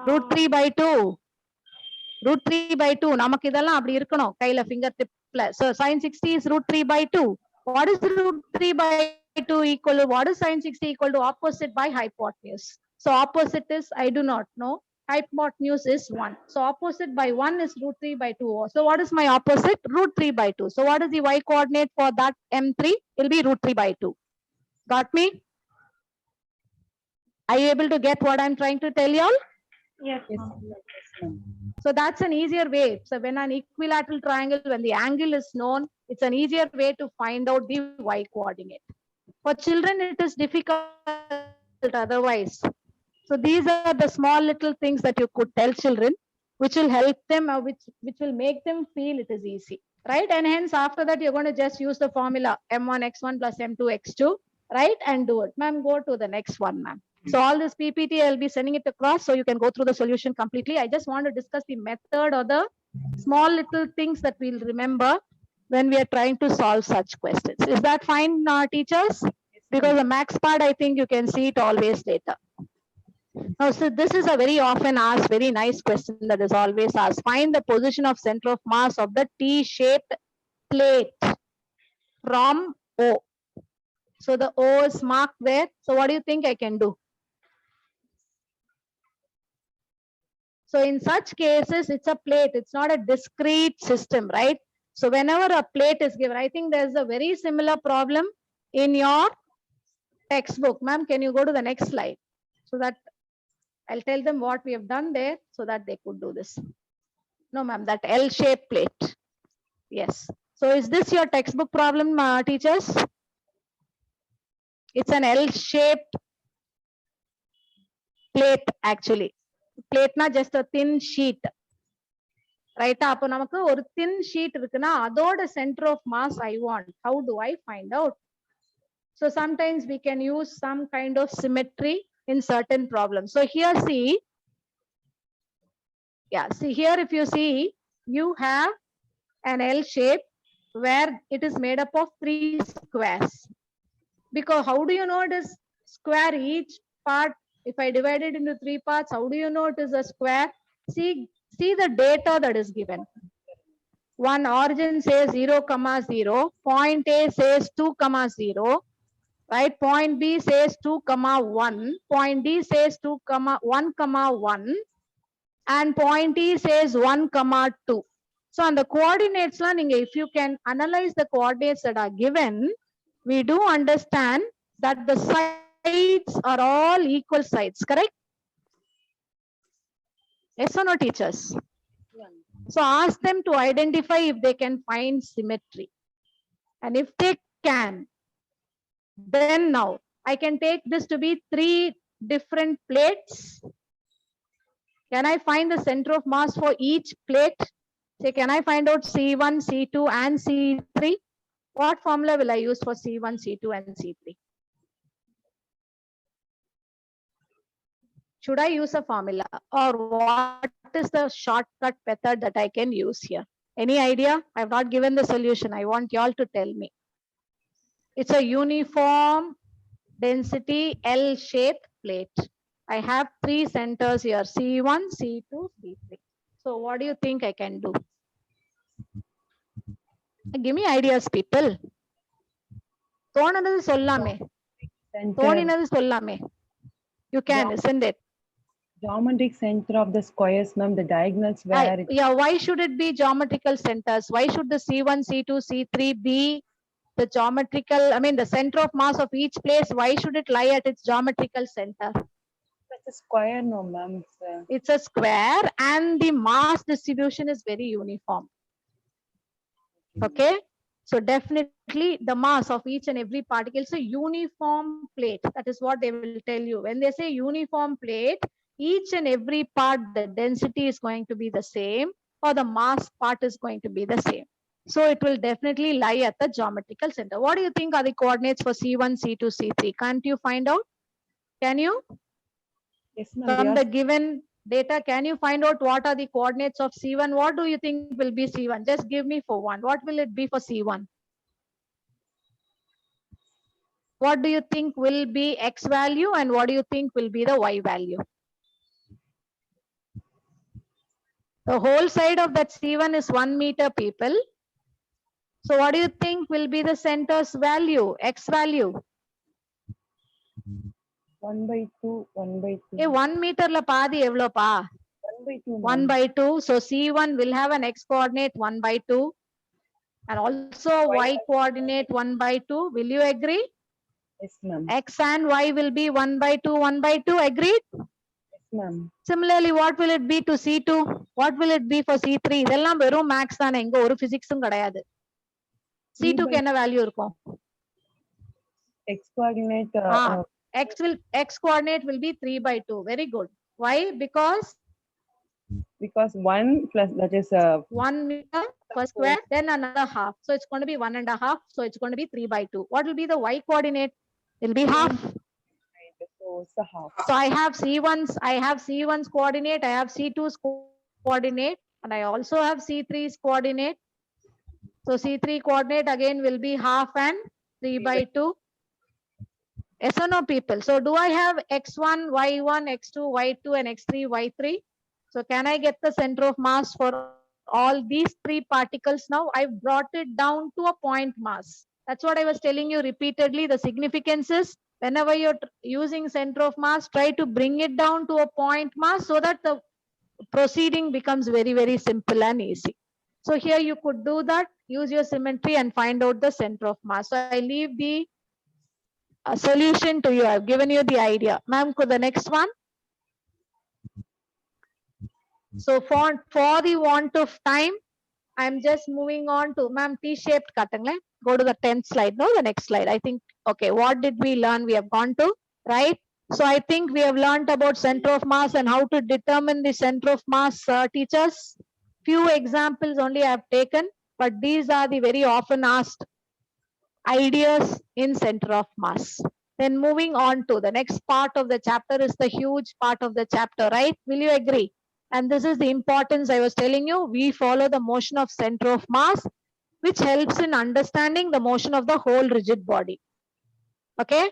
Root 3/2. Root 3/2. நமக்கு இதெல்லாம் அப்படி இருக்கணும் கையில finger tipல. So sine 60 is root 3/2. What is root 3/2 equal to? What is sine 60 equal to? Opposite by hypotenuse. So opposite is, I do not know. Hypotenuse is 1. So opposite by 1 is root 3/2. So what is my opposite? Root 3/2. So what is the y coordinate for that M3? It will be root 3/2. Got me? Are you able to get what I'm trying to tell you all? Yes. So that's an easier way. So when an equilateral triangle, when the angle is known, it's an easier way to find out the y coordinate. For children, it is difficult otherwise. So these are the small little things that you could tell children, which will help them, which will make them feel it is easy, right? And hence after that, you're going to just use the formula m1x1 plus m2x2, right? And do it. Ma'am, go to the next one, ma'am. So all this PPT, I'll be sending it across so you can go through the solution completely. I just want to discuss the method or the small little things that we'll remember when we are trying to solve such questions. Is that fine, teachers? Because the max part, I think you can see it always later. Now, so this is a very often asked, very nice question that is always asked. Find the position of center of mass of the T-shaped plate from O. So the O is marked there. So what do you think I can do? So in such cases, it's a plate. It's not a discrete system, right? So whenever a plate is given, I think there's a very similar problem in your textbook. Ma'am, can you go to the next slide? So that I'll tell them what we have done there so that they could do this. No, ma'am, that L-shaped plate. Yes. So is this your textbook problem, teachers? It's an L-shaped plate actually. Plate na just a thin sheet. Right? அப்போ நமக்கு ஒரு thin sheet இருக்குன்னா அதோட center of mass I want. How do I find out? So sometimes we can use some kind of symmetry in certain problems. So here see, Yeah, see here, if you see, you have an L shape where it is made up of 3 squares. Because how do you know it is square? Each part, if I divide it into 3 parts, how do you know it is a square? See the data that is given. One origin says 0, 0. Point A says 2, 0. Right? Point B says 2, 1. Point D says 2, 1, 1. And point E says 1, 2. So on the coordinates, if you can analyze the coordinates that are given, we do understand that the sides are all equal sides, correct? Yes or no, teachers? So ask them to identify if they can find symmetry. And if they can, then now I can take this to be 3 different plates. Can I find the center of mass for each plate? Say, can I find out C1, C2 and C3? What formula will I use for C1, C2 and C3? Should I use a formula, or what is the shortcut method that I can use here? Any idea? I have not given the solution. I want you all to tell me. It's a uniform density L-shaped plate. I have 3 centers here, C1, C2, C3. So what do you think I can do? Give me ideas, people. தோணுனது சொல்லாமே. Center, தோணினது சொல்லாமே. You can, isn't it? geometric center of the squares, ma'am, the diagonals where it, Yeah, why should it be geometrical centers? Why should the C1, C2, C3 be the geometrical, I mean the center of mass of each place? Why should it lie at its geometrical center? that's a square, no, ma'am. It's a square and the mass distribution is very uniform. Okay, so definitely the mass of each and every particle is a uniform plate. That is what they will tell you. When they say uniform plate, each and every part, the density is going to be the same, or the mass part is going to be the same. So it will definitely lie at the geometrical center. What do you think are the coordinates for C1, C2, C3? Can't you find out? Can you? Yes, ma'am. From the given data, can you find out what are the coordinates of C1? What do you think will be C1? Just give me for one. What will it be for C1? What do you think will be X value and what do you think will be the Y value? The whole side of that C1 is 1 meter, people. So what do you think will be the center's value, X value? 1/2, 1/2. 1 meter la paadi evlo pa? 1/2. 1 by 2. So C1 will have an X coordinate 1 by 2 and also Y coordinate 1 by 2. Will you agree? Yes, ma'am. X and Y will be 1 by 2, 1 by 2. Agreed? Yes, ma'am. Similarly, what will it be to C2? What will it be for C3? இதெல்லாம் வெறும் maths தானே, இங்க ஒரு பிசிக்ஸும் கிடையாது. C2 க்கு என்ன value இருக்கும்? X coordinate. X coordinate will be 3 by 2. Very good. Why? Because 1 plus, that is 1 meter per square, then another half. So it's going to be 1.5. So it's going to be 3 by 2. What will be the Y coordinate? It will be half. so it's a half. So I have C1's coordinate, I have C2's coordinate, and I also have C3's coordinate. So C3 coordinate again will be half and 3 by 2. Yes or no, people? So do I have X1, Y1, X2, Y2 and X3, Y3? So can I get the center of mass for all these 3 particles now? I've brought it down to a point mass. That's what I was telling you repeatedly. The significance is whenever you're using center of mass, try to bring it down to a point mass so that the proceeding becomes very, very simple and easy. So here you could do that, use your symmetry and find out the center of mass. So I leave the solution to you. I've given you the idea. Ma'am, could the next one? So for the want of time, I'm just moving on to ma'am T-shaped cutting. Go to the 10th slide. No, the next slide. I think, okay, what did we learn? We have gone to, right? So I think we have learned about center of mass and how to determine the center of mass, teachers. Few examples only I have taken, but these are the very often asked ideas in center of mass. Then moving on to the next part of the chapter is the huge part of the chapter, right? Will you agree? And this is the importance I was telling you. We follow the motion of center of mass, which helps in understanding the motion of the whole rigid body. Okay.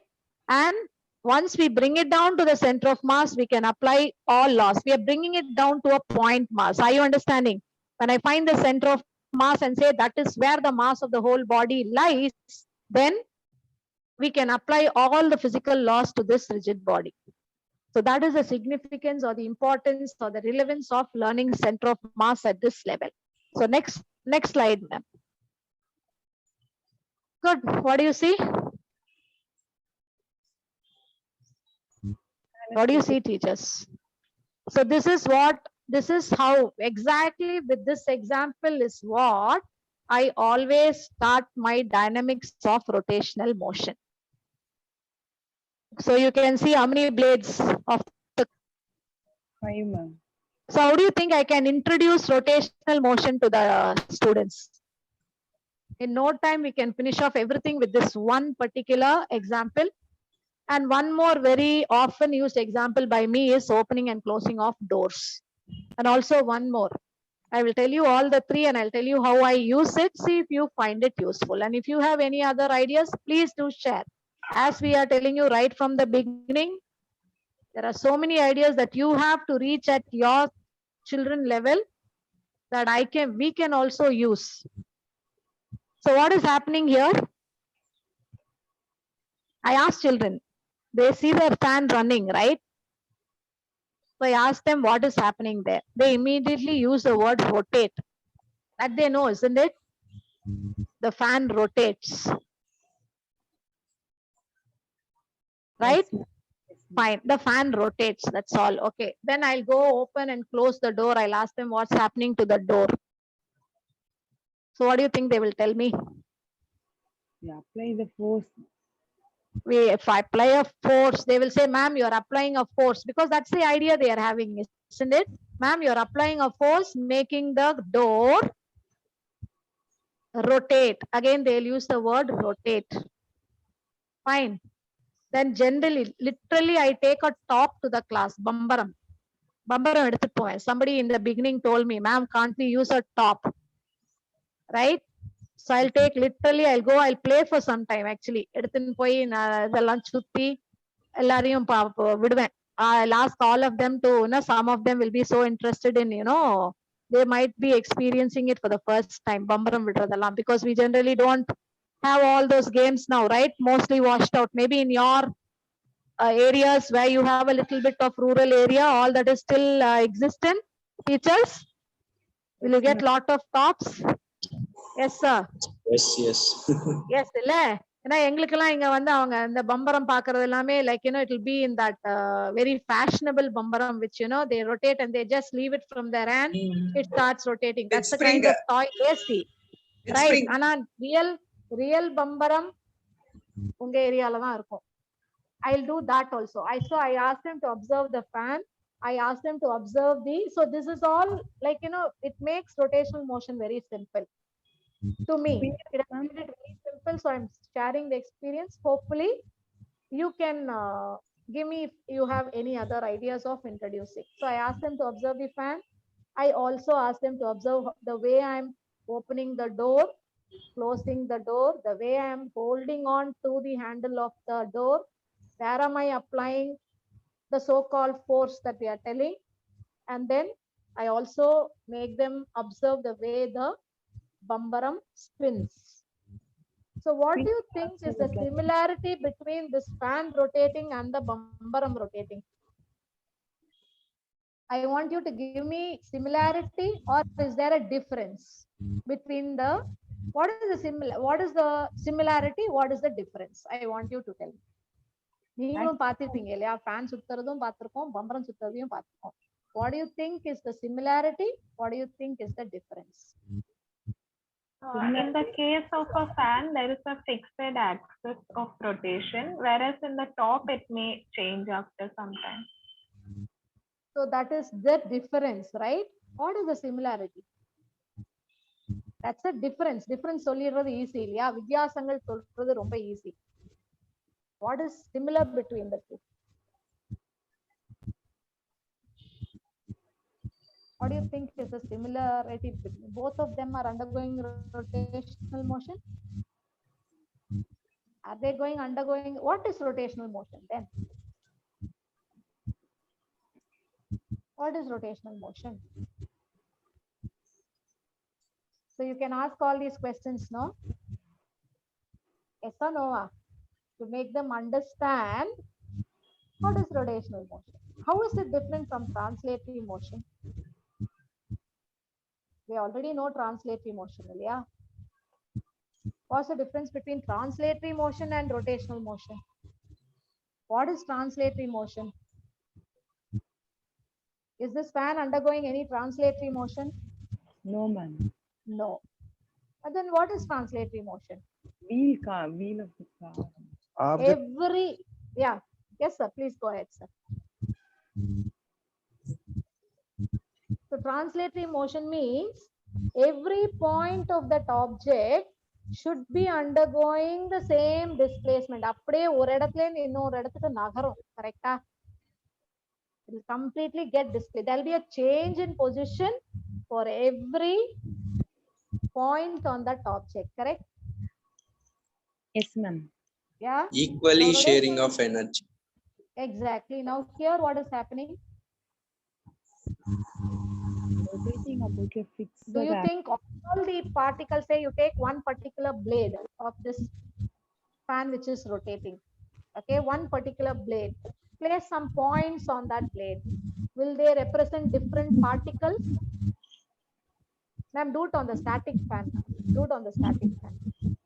And once we bring it down to the center of mass, we can apply all laws. We are bringing it down to a point mass. Are you understanding? When I find the center of mass and say that is where the mass of the whole body lies, then we can apply all the physical laws to this rigid body. So that is the significance or the importance or the relevance of learning center of mass at this level. So next slide, ma'am. Good. What do you see? What do you see, teachers? So this is how exactly with this example is what I always start my dynamics of rotational motion. So you can see how many blades of the. 5, ma'am. So how do you think I can introduce rotational motion to the students? In no time, we can finish off everything with this one particular example. And one more very often used example by me is opening and closing of doors. And also one more. I will tell you all the three and I'll tell you how I use it. See if you find it useful. And if you have any other ideas, please do share. As we are telling you right from the beginning, there are so many ideas that you have to reach at your children level that we can also use. So what is happening here? I asked children, they see the fan running, right? So I asked them what is happening there. They immediately use the word rotate. That they know, isn't it? The fan rotates. Right? Yes, ma'am. Fine. The fan rotates. That's all. Okay. Then I'll go open and close the door. I'll ask them what's happening to the door. So what do you think they will tell me? Yeah, apply the force. If I apply a force, they will say, ma'am, you're applying a force, because that's the idea they are having, isn't it? Ma'am, you're applying a force, making the door rotate. Again, they'll use the word rotate. Fine. Then generally, literally, I take a top to the class, bambaram. Bambaram எடுத்துட்டு போவேன். Somebody in the beginning told me, ma'am, can't we use a top? Right? So I'll take literally, I'll play for some time actually. எடுத்துன்னு போய் நான் இதெல்லாம் சுத்தி எல்லாரையும் விடுவேன். I'll ask all of them to, some of them will be so interested in, they might be experiencing it for the first time, bambaram vidradallam, because we generally don't have all those games now, right? Mostly washed out. Maybe in your areas where you have a little bit of rural area, all that is still existent. Teachers, will you get lot of tops? Yes, sir. Yes. Yes, இல்ல ஏன்னா எங்களுக்கெல்லாம் இங்க வந்து அவங்க இந்த பம்பரம் பாக்குறது எல்லாமே like it will be in that very fashionable bambaram which they rotate and they just leave it from their hand, it starts rotating. That's the kind of toy they see, right? ஆனா real bambaram உங்க ஏரியால தான் இருக்கும். I'll do that also. I asked them to observe the fan. I asked them to observe so this is all like it makes rotational motion very simple to me. It has made it very simple, so I'm sharing the experience. Hopefully you can give me if you have any other ideas of introducing. So I asked them to observe the fan. I also asked them to observe the way I'm opening the door, closing the door, the way I am holding on to the handle of the door. Where am I applying the so-called force that we are telling? And then I also make them observe the way the bambaram spins. So what do you think is the similarity between this fan rotating and the bambaram rotating? I want you to give me similarity, or is there a difference between what is the similarity, what is the difference? I want you to tell me. நீங்களும் பார்த்திருப்பீங்க இல்லையா? Fan சுத்துறதும் பார்த்திருக்கோம், பம்பரம் சுத்துறதையும் பார்த்திருக்கோம். What do you think is the similarity? What do you think is the difference? In the case of a fan, there is a fixed axis of rotation, whereas in the top, it may change after some time. So that is the difference, right? What is the similarity? That's the difference. Difference சொல்லிடுறது easy இல்லையா? வித்தியாசங்கள் சொல்றது ரொம்ப easy. What is similar between the two? What do you think is the similarity between both of them are undergoing rotational motion? Are they undergoing what is rotational motion then? What is rotational motion? So you can ask all these questions, no? Yes or no? To make them understand what is rotational motion. How is it different from translatory motion? We already know translatory motion, yeah. What's the difference between translatory motion and rotational motion? What is translatory motion? Is this fan undergoing any translatory motion? No, ma'am. No. But then what is translatory motion? Wheel of the car. Object, Yeah. Yes, sir. Please go ahead, sir. So translatory motion means every point of that object should be undergoing the same displacement. அப்படியே ஒரு இடத்துல இருந்து இன்னொரு இடத்துக்கு நகரும். கரெக்டா? It will completely get displaced. There will be a change in position for every point on that object. Correct? Yes, ma'am. Yeah. Equally Now, sharing of energy. Exactly. Now here what is happening? Rotating about a fixed. Do you think all the particles, say you take one particular blade of this fan which is rotating, okay, one particular blade, place some points on that blade, will they represent different particles? Ma'am, do it on the static fan. Do it on the static fan.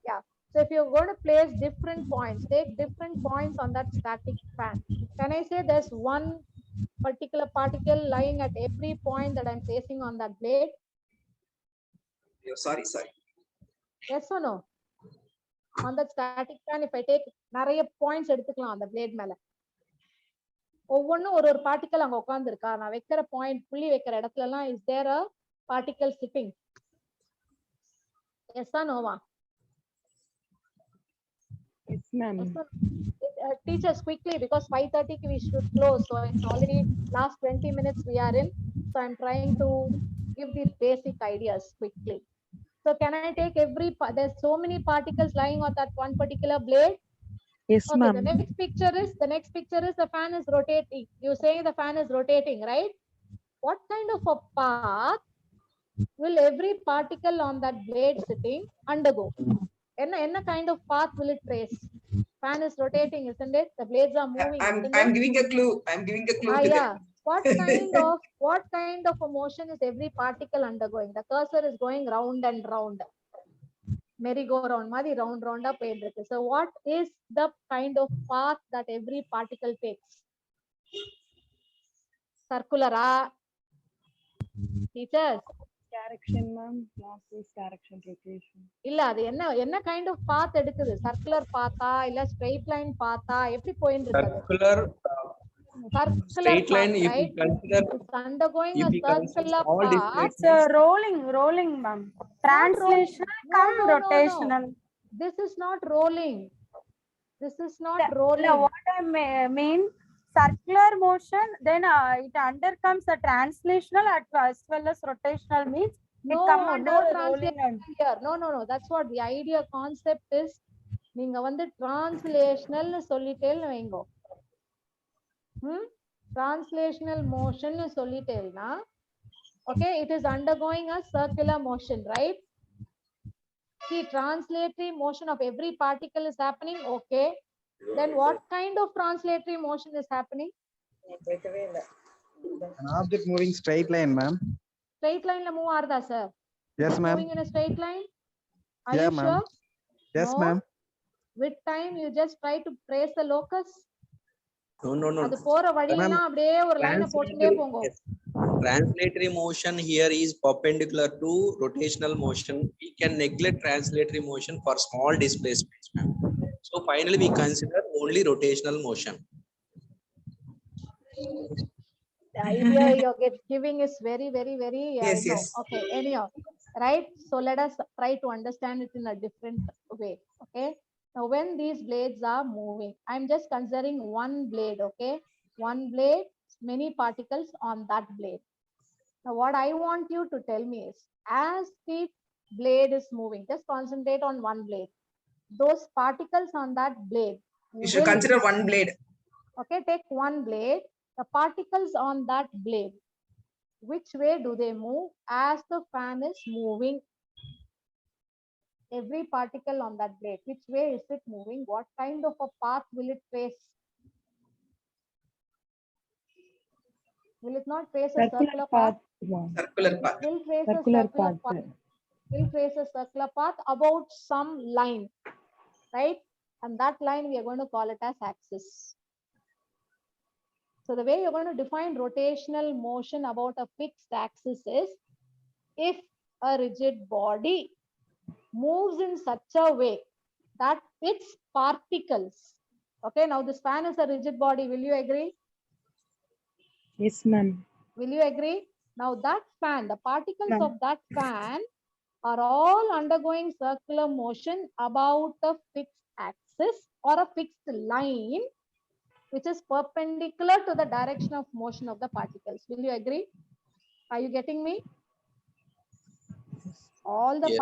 Yeah. So if you're going to place different points, take different points on that static fan. Can I say there's one particular particle lying at every point that I'm placing on that blade? Sorry. Yes or no? On that static fan, if I take நிறைய points எடுத்துக்கலாம் அந்த blade மேல. ஒவ்வொன்னும் ஒரு particle அங்க உட்கார்ந்து இருக்கா? நான் வைக்கிற பாயிண்ட் புள்ளி வைக்கிற இடத்துல எல்லாம் is there a particle sitting? Yes or no? Yes, ma'am. Yes or no? Teachers, quickly, because 5:30 we should close. So it's already last 20 minutes we are in. So I'm trying to give these basic ideas quickly. So can I take there's so many particles lying on that one particular blade? Yes, Okay, ma'am. the next picture is the fan is rotating. You saying the fan is rotating, right? What kind of a path will every particle on that blade sitting undergo? Enna kind of path will it trace? Fan is rotating, isn't it? The blades are moving. I'm giving a clue. I'm giving a clue to Yeah. them. What kind of a motion is every particle undergoing? The cursor is going round and round. Merry-go-round மாதிரி round round போயிட்டு இருக்கு. So what is the kind of path that every particle takes? Circular teachers? Direction, ma'am. Clockwise direction, rotation. இல்ல அது என்ன kind of path எடுக்குது? Circular path இல்ல straight line path எப்படி போயிட்டு இருக்கு? Circular Straight line, path, if right? you consider, It's undergoing if a we consider circular all path. displacements, rolling, ma'am. Translational come rotational. This is not rolling. This is not No, rolling. what I mean, circular motion, then it undercomes the translational as well as rotational means it come under rolling and here. No. That's what the idea concept is. நீங்க வந்து translational சொல்லிட்டேன்னு வைங்கோ. Translational motion சொல்லிட்டேன்னா, okay, it is undergoing a circular motion, right? See, translatory motion of every particle is happening, okay. Then what kind of translatory motion is happening? an object moving straight line, ma'am. Straight line la move ஆறுதா, sir? Yes, ma'am. Moving in a straight line? Are Yeah, you ma'am. sure? Yes, No. ma'am. With time, you just try to trace the locus. no. அது போற வழியெல்லாம் அப்படியே ஒரு லைனை போட்டுட்டே போங்க. Translatory motion here is perpendicular to rotational motion. We can neglect translatory motion for small displacements, ma'am. So finally, we consider only rotational motion. The idea you're giving is very Yes, yes. okay, anyhow, right? So let us try to understand it in a different way. Okay, now when these blades are moving, I'm just considering one blade. Okay, one blade, many particles on that blade. Now, what I want you to tell me is, as the blade is moving, just concentrate on one blade. Those particles on that blade. You should consider one blade. Okay, take one blade. The particles on that blade, which way do they move as the fan is moving? Every particle on that blade, which way is it moving? What kind of a path will it trace? Will it not trace a circular path? Circular path. Will trace a Circular circular path. path. Will trace a circular path about some line, right? And that line we are going to call it as axis. So the way you're going to define rotational motion about a fixed axis is, if a rigid body moves in such a way that its particles, okay, now this fan is a rigid body, will you agree? Yes, ma'am. Will you agree? Now that fan, the particles of that fan are all undergoing circular motion about a fixed axis or a fixed line, which is perpendicular to the direction of motion of the particles. Will you agree? Are you getting me? All the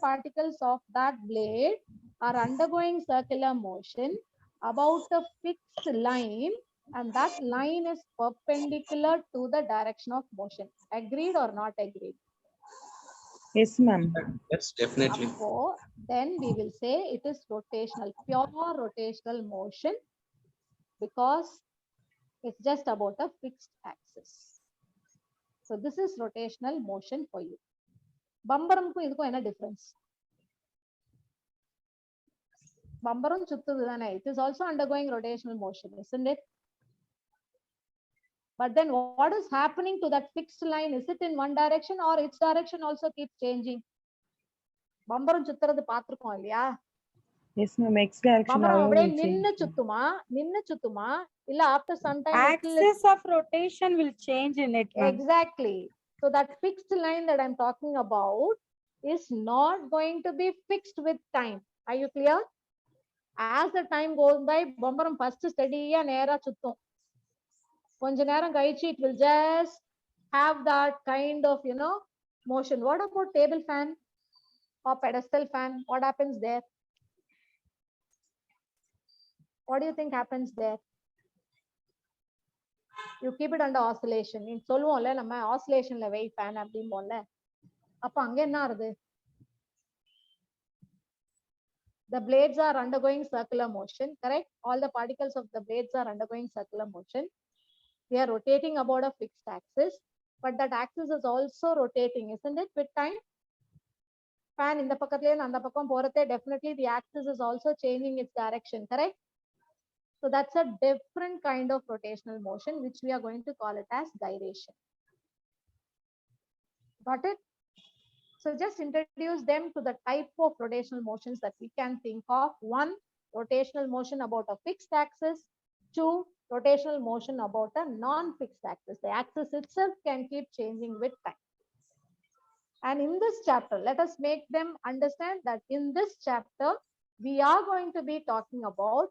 particles of that blade are undergoing circular motion about a fixed line, and that line is perpendicular to the direction of motion. Agreed or not agreed? Yes, ma'am. Yes, definitely. Then we will say it is rotational, pure rotational motion, because it's just about a fixed axis. So this is rotational motion for you. Bambaramku idukku enna difference? Bambaram chuttudhu thane. It is also undergoing rotational motion, isn't it? But then what is happening to that fixed line? Is it in one direction or its direction also keeps changing? Bambaram chutturadhu paathirukkom illaya? Yes, ma'am. X direction. Bambaram அப்படியே நின்னு சுத்துமா இல்ல after some time Axis of rotation will change in it, ma'am. Exactly. So that fixed line that I'm talking about is not going to be fixed with time. Are you clear? As the time goes by, Bambaram first steady ya nera chuttum. Konja neram kaichi, it will just have that kind of, motion. What about table fan or pedestal fan? What happens there? What do you think happens there? You keep it under oscillation. In சொல்லுவோம்ல நம்ம oscillationல வை fan அப்படிம்போம்ல. அப்ப அங்க என்ன ஆறுது? The blades are undergoing circular motion, correct? All the particles of the blades are undergoing circular motion. They are rotating about a fixed axis, but that axis is also rotating, isn't it, with time? Fan இந்த பக்கத்துல இருந்து அந்த பக்கம் போறதே, definitely the axis is also changing its direction, correct? So that's a different kind of rotational motion, which we are going to call it as gyration. Got it? So just introduce them to the type of rotational motions that we can think of. One, rotational motion about a fixed axis. Two, rotational motion about a non-fixed axis. The axis itself can keep changing with time. And in this chapter, let us make them understand that in this chapter, we are going to be talking about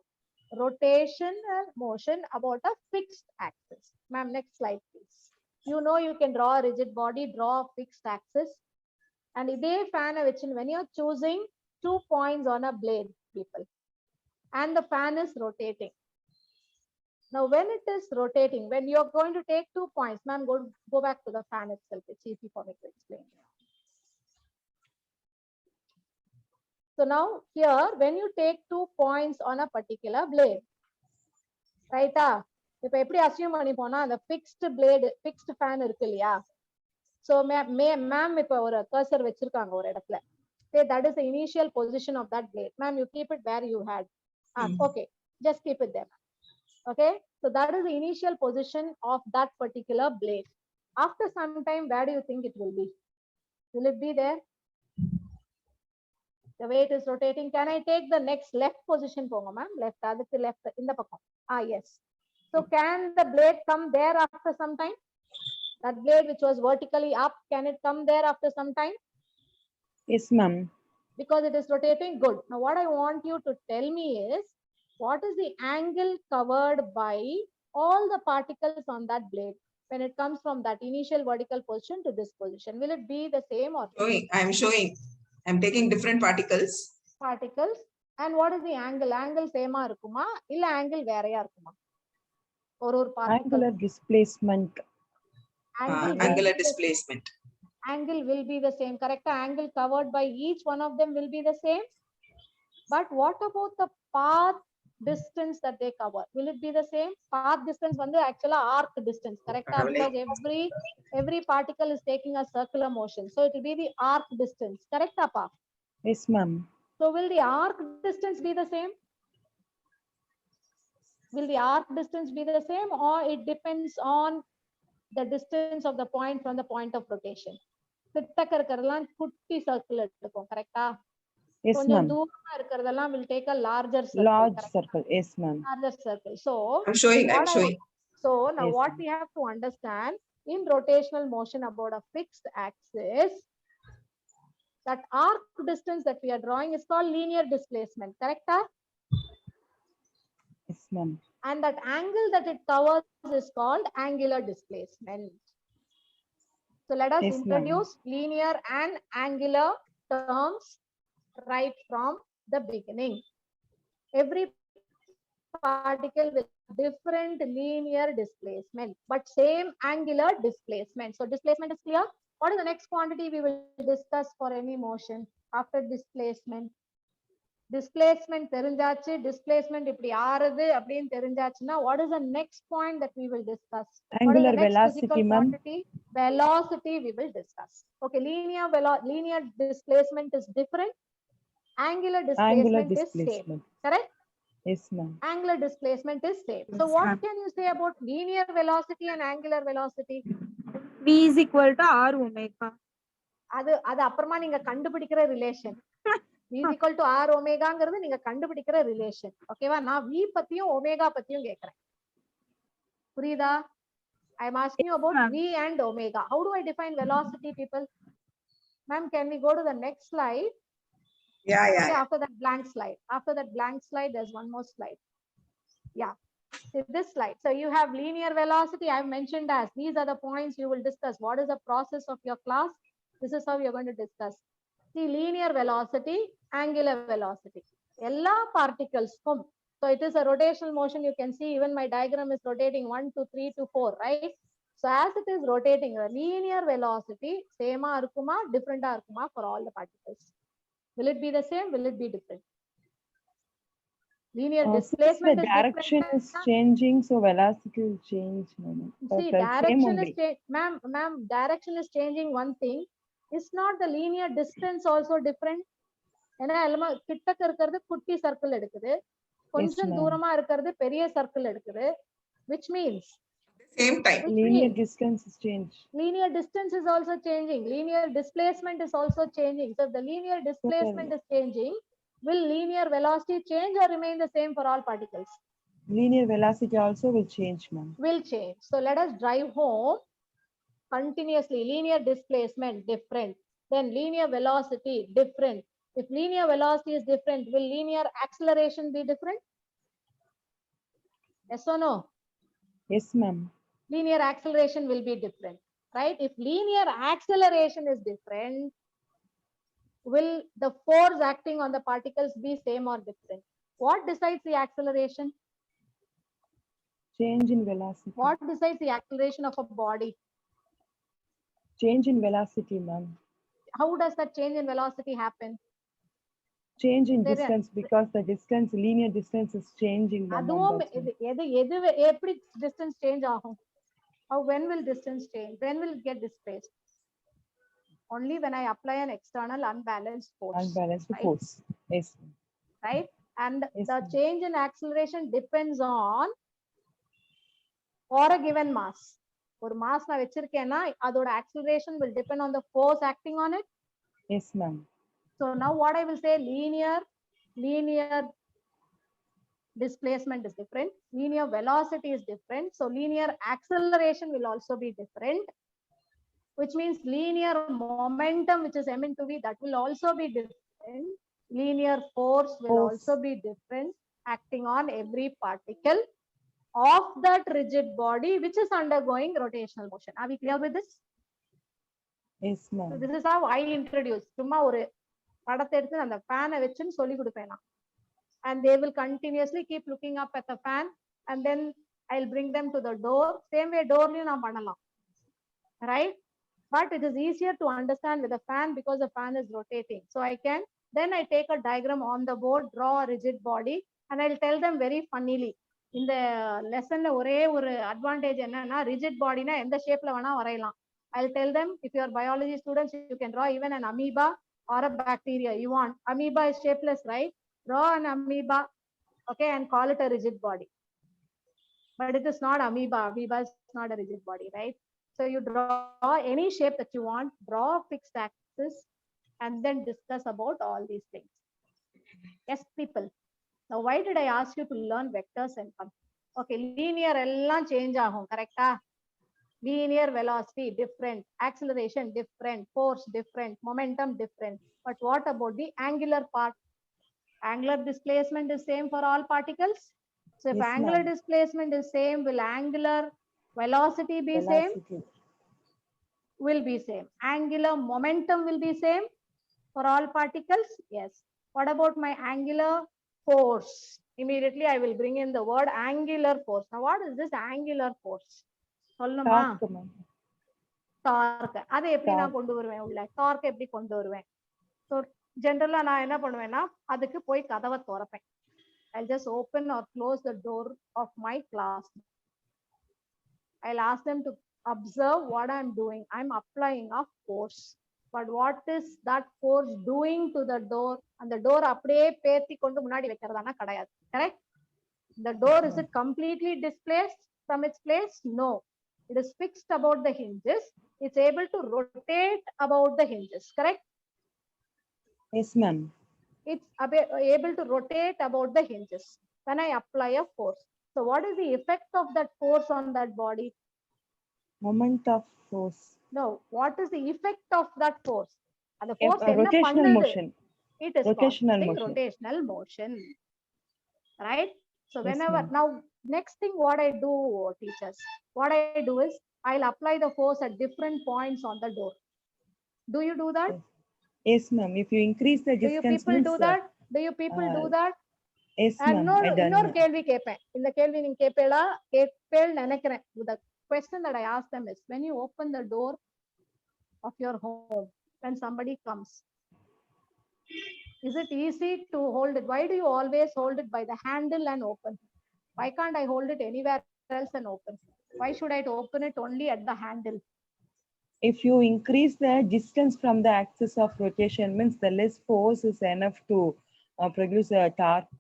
rotational motion about a fixed axis. Ma'am, next slide, please. You know you can draw a rigid body, draw a fixed axis. And இதே fan when you're choosing 2 points on a blade, people, and the fan is rotating. Now, when it is rotating, when you're going to take 2 points, ma'am, go back to the fan itself. It's easy for me to explain. So now here, when you take 2 points on a particular blade, right? இப்ப எப்படி assume பண்ணிப்போனா அந்த fixed blade, fixed fan இருக்கு இல்லையா? So ma'am இப்ப ஒரு cursor வச்சிருக்காங்க ஒரு இடத்துல. Say that is the initial position of that blade. Ma'am, you keep it where you had. Okay, just keep it there. Okay, so that is the initial position of that particular blade. After some time, where do you think it will be? Will it be there? The way it is rotating. Can I take the next left position, ma'am? Left, adukku left, in the pakam. Yes. So can the blade come there after some time? That blade which was vertically up, can it come there after some time? Yes, ma'am. Because it is rotating. Good. Now what I want you to tell me is, what is the angle covered by all the particles on that blade? when it comes from that initial vertical position to this position? Will it be the same or Showing. I'm taking different particles. particles? And what is the angle? Angle same irukuma illa angle veraya irukuma? Or particle. Angular displacement. Angular displacement. Angle will be the same. Correct? Angle covered by each one of them will be the same. But what about the path distance that they cover? Will it be the same? Path distance vandu actually arc distance. Correct? Because every particle is taking a circular motion. So it will be the arc distance. Correct, Appa? Yes, ma'am. So will the arc distance be the same? Will the arc distance be the same, or it depends on the distance of the point from the point of rotation? கிட்டக்க இருக்கிறதெல்லாம் குட்டி circle எடுத்துக்கும். கரெக்டா? Yes, கொஞ்சம் ma'am. தூரமா இருக்கிறதெல்லாம் will take a larger circle. Large circle. Yes, ma'am. Larger circle. So I'm showing. So now Yes, what ma'am. we have to understand in rotational motion about a fixed axis, that arc distance that we are drawing is called linear displacement. Correct? Yes, ma'am. And that angle that it covers is called angular displacement. So let us Yes, introduce linear and angular terms right from the beginning. Every particle with different linear displacement, but same angular displacement. So displacement is clear. What is the next quantity we will discuss for any motion after displacement? Displacement தெரிஞ்சாச்சு, displacement இப்படி ஆறுது அப்படின்னு தெரிஞ்சாச்சுன்னா, what is the next point that we will discuss? Angular what is the next velocity, physical ma'am. quantity? Velocity we will discuss. Okay, linear displacement is different. Angular displacement is same. Correct? Yes, ma'am. Angular displacement is same. So what can you say about linear velocity and angular velocity? V is equal to R omega. அது அப்புறமா நீங்க கண்டுபிடிக்கிற relation. V is equal to R ஒமேகாங்கிறது நீங்க கண்டுபிடிக்கிற relation. ஓகேவா? நான் V பத்தியும் omega பத்தியும் கேக்குறேன். புரியுதா? I am asking you about V and omega. How do I define velocity, people? Ma'am, can we go to the next slide? Yeah. Okay, after that blank slide. After that blank slide, there's one more slide. Yeah. See this slide. So you have linear velocity. I've mentioned as these are the points you will discuss. What is the process of your class? This is how you're going to discuss. See, linear velocity, angular velocity. All particles come. So it is a rotational motion. You can see even my diagram is rotating 1 to 3 to 4, right? So as it is rotating, the linear velocity same arkuma, different arkuma for all the particles. Will it be the same? Will it be different? Linear displacement the direction is changing, so velocity will change, ma'am. See, direction is ma'am, direction is changing. One thing, it's not the linear distance also different. ஏன்னா எல்லாமே கிட்டக்க இருக்கிறது குட்டி circle எடுக்குது, கொஞ்சம் தூரமா இருக்கிறது பெரிய சர்க்கிள் எடுக்குது, which means same time linear distance is changed. Linear distance is also changing. Linear displacement is also changing. So if the linear displacement is changing, will linear velocity change or remain the same for all particles? Linear velocity also will change, ma'am. Will change. So let us drive home continuously. Linear displacement different, then linear velocity different. If linear velocity is different, will linear acceleration be different? Yes or no? Yes, ma'am. Linear acceleration will be different, right? If linear acceleration is different, will the force acting on the particles be same or different? What decides the acceleration? Change in velocity. What decides the acceleration of a body? Change in velocity, ma'am. How does that change in velocity happen? Change in distance, because the distance, linear distance is changing. அதுவும் எது எப்படி distance change ஆகும்? How, when will distance change? When will it get displaced? Only when I apply an external unbalanced force. Unbalanced right? force. Yes. Right? And Yes, the change in acceleration depends on for a given mass. ஒரு mass நான் வச்சிருக்கேன்னா அதோட acceleration will depend on the force acting on it. Yes, ma'am. So now what I will say, linear displacement is different, linear velocity is different, so linear acceleration will also be different, which means linear momentum, which is m into v, that will also be different. Linear force will also be different, acting on every particle. of that rigid body which is undergoing rotational motion. Are we clear with this? Yes, So ma'am. this is how I introduce. சும்மா ஒரு படத்தை எடுத்து அந்த ஃபேனை வச்சுன்னு சொல்லி கொடுப்பேன் நான். And they will continuously keep looking up at the fan, and then I'll bring them to the door. Same way door லயும் நான் பண்ணலாம், right? But it is easier to understand with the fan because the fan is rotating. So I can, then I take a diagram on the board, draw a rigid body, and I'll tell them very funnily. இந்த லெசன்ல ஒரே ஒரு advantage என்னன்னா, rigid பாடினா எந்த ஷேப்ல வேணா வரையலாம். I'll tell them, if you are biology students, you can draw even an amoeba or a bacteria you want. Amoeba is shapeless, right? Draw an amoeba, okay, and call it a rigid body. But it is not amoeba. Amoeba is not a rigid body, right? So you draw any shape that you want, draw a fixed axis, and then discuss about all these things. Yes, people. Now, why did I ask you to learn vectors and okay, linear எல்லாம் change ஆகும், correct? Linear velocity different, acceleration different, force different, momentum different. But what about the angular part? Angular displacement is same for all particles. So if Yes, angular ma'am. displacement is same, will angular velocity be same? Velocity. Will be same. Angular momentum will be same for all particles? Yes. What about my angular force? Immediately I will bring in the word angular force. Now what is this angular force? சொல்லணுமா? Torque, ma'am. Dark. அதை எப்படி நான் கொண்டு வருவேன் உள்ள? Dark எப்படி கொண்டு வருவேன்? ஸோ ஜென்ரலா நான் என்ன பண்ணுவேன்னா, அதுக்கு போய் கதவை திறப்பேன். I'll just open or close the door of my class. I'll ask them to observe what I'm doing. I'm applying a force. But what is that force doing to the door? And the door அப்படியே பேர்த்தி கொண்டு முன்னாடி வைக்கிறதானா கிடையாது. Correct? The door, is it completely displaced from its place? No. It is fixed about the hinges. It's able to rotate about the hinges. Correct? Yes, ma'am. It's able to rotate about the hinges when I apply a force. So what is the effect of that force on that body? Moment of force. No, what is the effect of that force? And the force enna Rotational பண்ணுது? motion. It is Rotational causing motion. rotational motion. Right? So Yes, whenever, ma'am. now next thing what I do, teachers, what I do is I'll apply the force at different points on the door. Do you do that? Yes, ma'am. If you increase the Do you distance, people means, do that? Do you people do that? yes, ma'am. I done. இன்னொரு கேள்வி கேட்பேன். இந்த கேள்வி நீங்க கேட்பேன்னு நினைக்கிறேன். The question that I ask them is, when you open the door of your home, when somebody comes, is it easy to hold it? Why do you always hold it by the handle and open? Why can't I hold it anywhere else and open? Why should I open it only at the handle? If you increase the distance from the axis of rotation, means the less force is enough to produce a torque,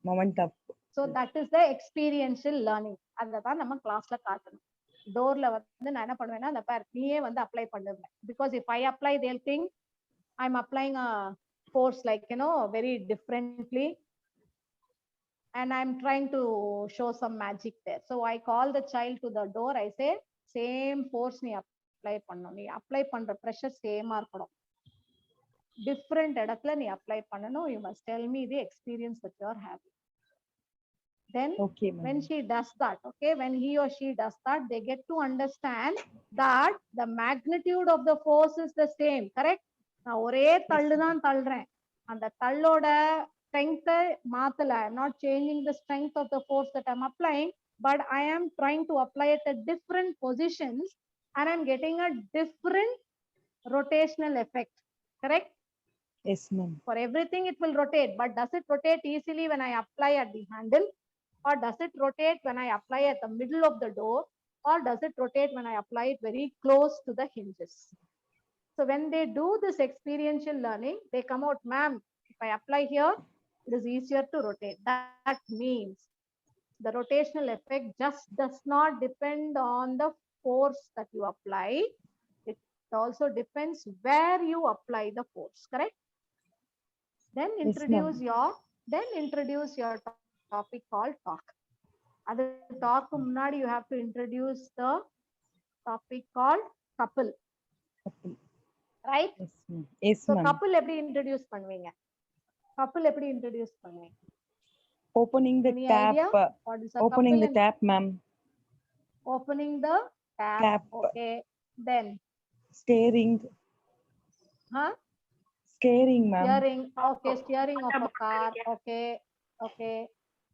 moment of. So that is the experiential learning. அததான் நம்ம கிளாஸ்ல காட்டணும். டோர்ல வந்து நான் என்ன பண்ணுவேன்னா, அந்த பேர் நீயே வந்து அப்ளை பண்ணுவேன். Because if I apply, they'll think I'm applying a force like, very differently. And I'm trying to show some magic there. So I call the child to the door. I say, same force நீ apply பண்ணணும். நீ apply பண்ற pressure same ஆ இருக்கணும். Different இடத்துல நீ apply பண்ணணும். You must tell me the experience that you are having. Then Okay, when ma'am. she does that, okay, when he or she does that, they get to understand that the magnitude of the force is the same. Correct? நான் ஒரே தள்ளுதான் தள்ளுறேன். அந்த தள்ளோட strength மாத்தல. I'm not changing the strength of the force that I'm applying, but I am trying to apply it at different positions and I'm getting a different rotational effect. Correct? Yes, ma'am. For everything it will rotate, but does it rotate easily when I apply at the handle? Or does it rotate when I apply at the middle of the door? Or does it rotate when I apply it very close to the hinges? So when they do this experiential learning, they come out, ma'am, if I apply here, it is easier to rotate. That means the rotational effect just does not depend on the force that you apply. It also depends where you apply the force, correct? Then introduce your topic called talk. At the talk munnadi you have to introduce the topic called couple. Couple. Right? Yes, ma'am. Yes, So ma'am. couple எப்படி introduce பண்ணுவீங்க? Couple எப்படி introduce பண்ணுவீங்க? Opening the Any tap. idea? What is a Opening couple the and tap, ma'am. opening the tap? Tap. Okay. Then, Steering. huh? Steering, ma'am. Steering. Okay. Steering of a car. Okay. Okay.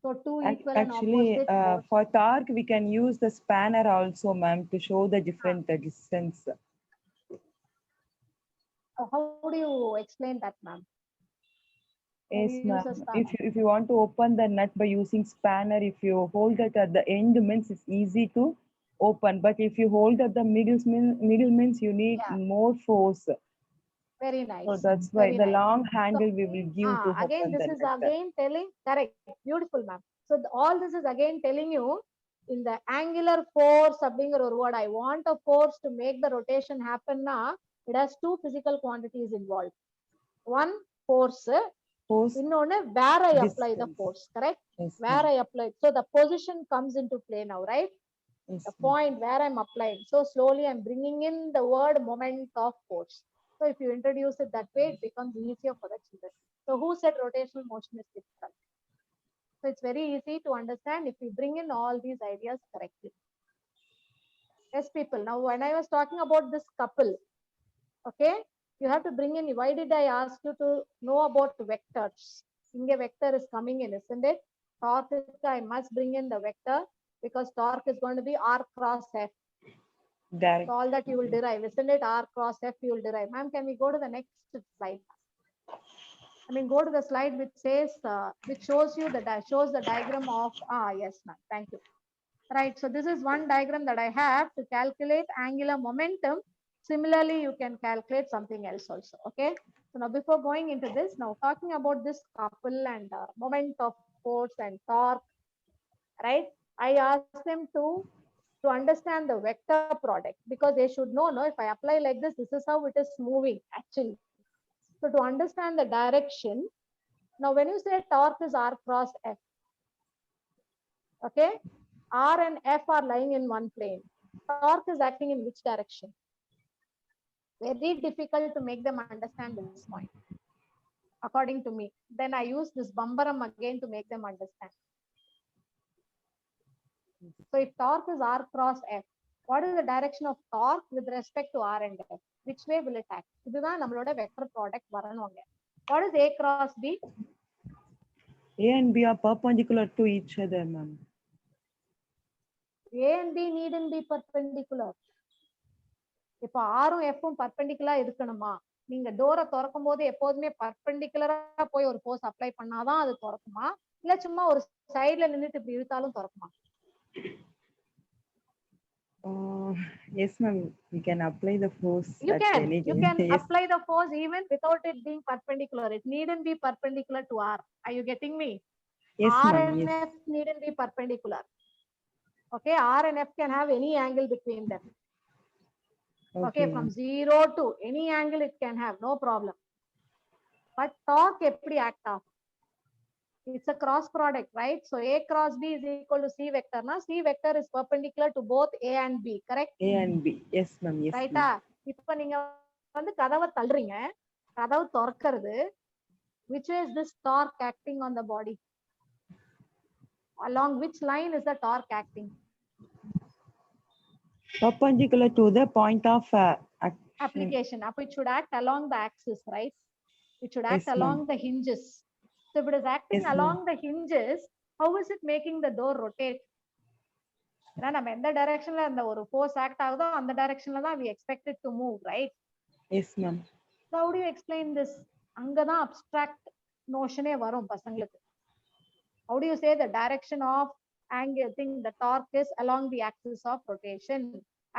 So two equal and Actually, opposite force. for torque, we can use the spanner also, ma'am, to show the different distance. How do you explain that, ma'am? Yes, Use ma'am. a spanner. If you want to open the nut by using spanner, if you hold it at the end means it's easy to open. But if you hold at the middle means you need Yeah. more force. Very nice. So that's why Very the nice. long handle we will give to Again, open this the is nut. again telling, correct, beautiful, ma'am. So all this is again telling you in the angular force அப்படிங்கிற ஒரு word, I want a force to make the rotation happen na, it has two physical quantities involved. One, force, Force. இன்னொன்னு where I apply the Distance. force, correct? Yes, Where ma'am. I apply. So the position comes into play now, right? Yes, The ma'am. point where I'm applying. So slowly I'm bringing in the word moment of force. So if you introduce it that way, it becomes easier for the children. So who said rotational motion is difficult? So it's very easy to understand if we bring in all these ideas correctly. Yes, people. Now, when I was talking about this couple, okay, you have to bring in, why did I ask you to know about vectors? Inge vector is coming in, isn't it? Torque, I must bring in the vector because torque is going to be R cross F. Direct. So all that you will derive, isn't it? R cross F you will derive. Ma'am, can we go to the next slide? I mean, go to the slide which says, which shows you the diagram of, yes, ma'am. Thank you. Right. So this is one diagram that I have to calculate angular momentum. Similarly, you can calculate something else also. Okay. So now before going into this, now talking about this couple and moment of force and torque, right? I asked them to understand the vector product because they should know, no, if I apply like this is how it is moving actually. So to understand the direction, now when you say torque is R cross F, okay, R and F are lying in one plane. Torque is acting in which direction? Very difficult to make them understand this point, according to me. Then I use this bambaram again to make them understand. So if torque is R cross F, what is the direction of torque with respect to R and F? Which way will it act? இதுதான் நம்மளோட vector product வரணுங்க. What is A cross B? A and B are perpendicular to each other, ma'am. A and B needn't be perpendicular. இப்போ ஆரும் எஃப்பும் பர்பெண்டிகுலரா இருக்கணுமா? நீங்க டோரை திறக்கும் போது எப்போதுமே பர்பெண்டிகுலரா போய் ஒரு ஃபோர்ஸ் அப்ளை பண்ணாதான் அது திறக்குமா? இல்ல சும்மா ஒரு சைடுல நின்னுட்டு இப்படி இழுத்தாலும் திறக்குமா? Yes, ma'am. You can apply the force. You can Yes. apply the force even without it being perpendicular. It needn't be perpendicular to R. Are you getting me? Yes, R ma'am. and Yes. F needn't be perpendicular. Okay, R and F can have any angle between them. Okay, from 0 to any angle it can have, no problem. But torque eppadi act off? It's a cross product, right? So A cross B is equal to C vector. Now C vector is perpendicular to both A and B, correct? A and B. Yes, ma'am. Yes, Right? ma'am. நீங்க வந்து கதவை தள்ளுறீங்க, கதவு திறக்கிறது. Which way is this torque acting on the body? Along which line is the torque acting? Perpendicular to the point of Application. It should act along the axis, right? It should act Yes, along ma'am. the hinges. So if it is acting Yes, ma'am. along the hinges, how is it making the door rotate? ஏன்னா நம்ம எந்த டைரக்ஷன்ல அந்த ஒரு force act ஆகுதோ அந்த டைரக்ஷன்ல தான் we expect it to move, right? Yes, ma'am. So how do you explain this? அங்கதான் abstract notionே வரும் பசங்களுக்கு. How do you say the direction of angle thing, the torque is along the axis of rotation,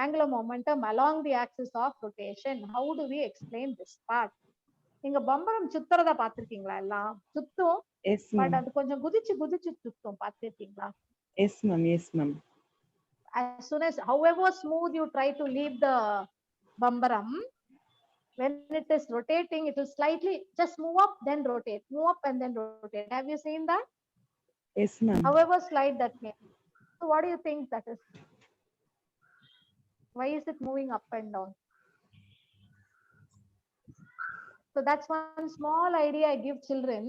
angular momentum along the axis of rotation? How do we explain this part? நீங்க பம்பரம் சுத்துறத பாத்திருக்கீங்களா? எல்லாம் சுத்தும். Yes, but ma'am. அது கொஞ்சம் குதிச்சு குதிச்சு சுத்தும், பாத்திருக்கீங்களா? Yes, ma'am. Yes, ma'am. As soon as however smooth you try to leave the bambaram, when it is rotating it will slightly just move up then rotate, move up and then rotate. Have you seen that? Yes, ma'am. However slight that may. So what do you think that is? Why is it moving up and down? So that's one small idea I give children.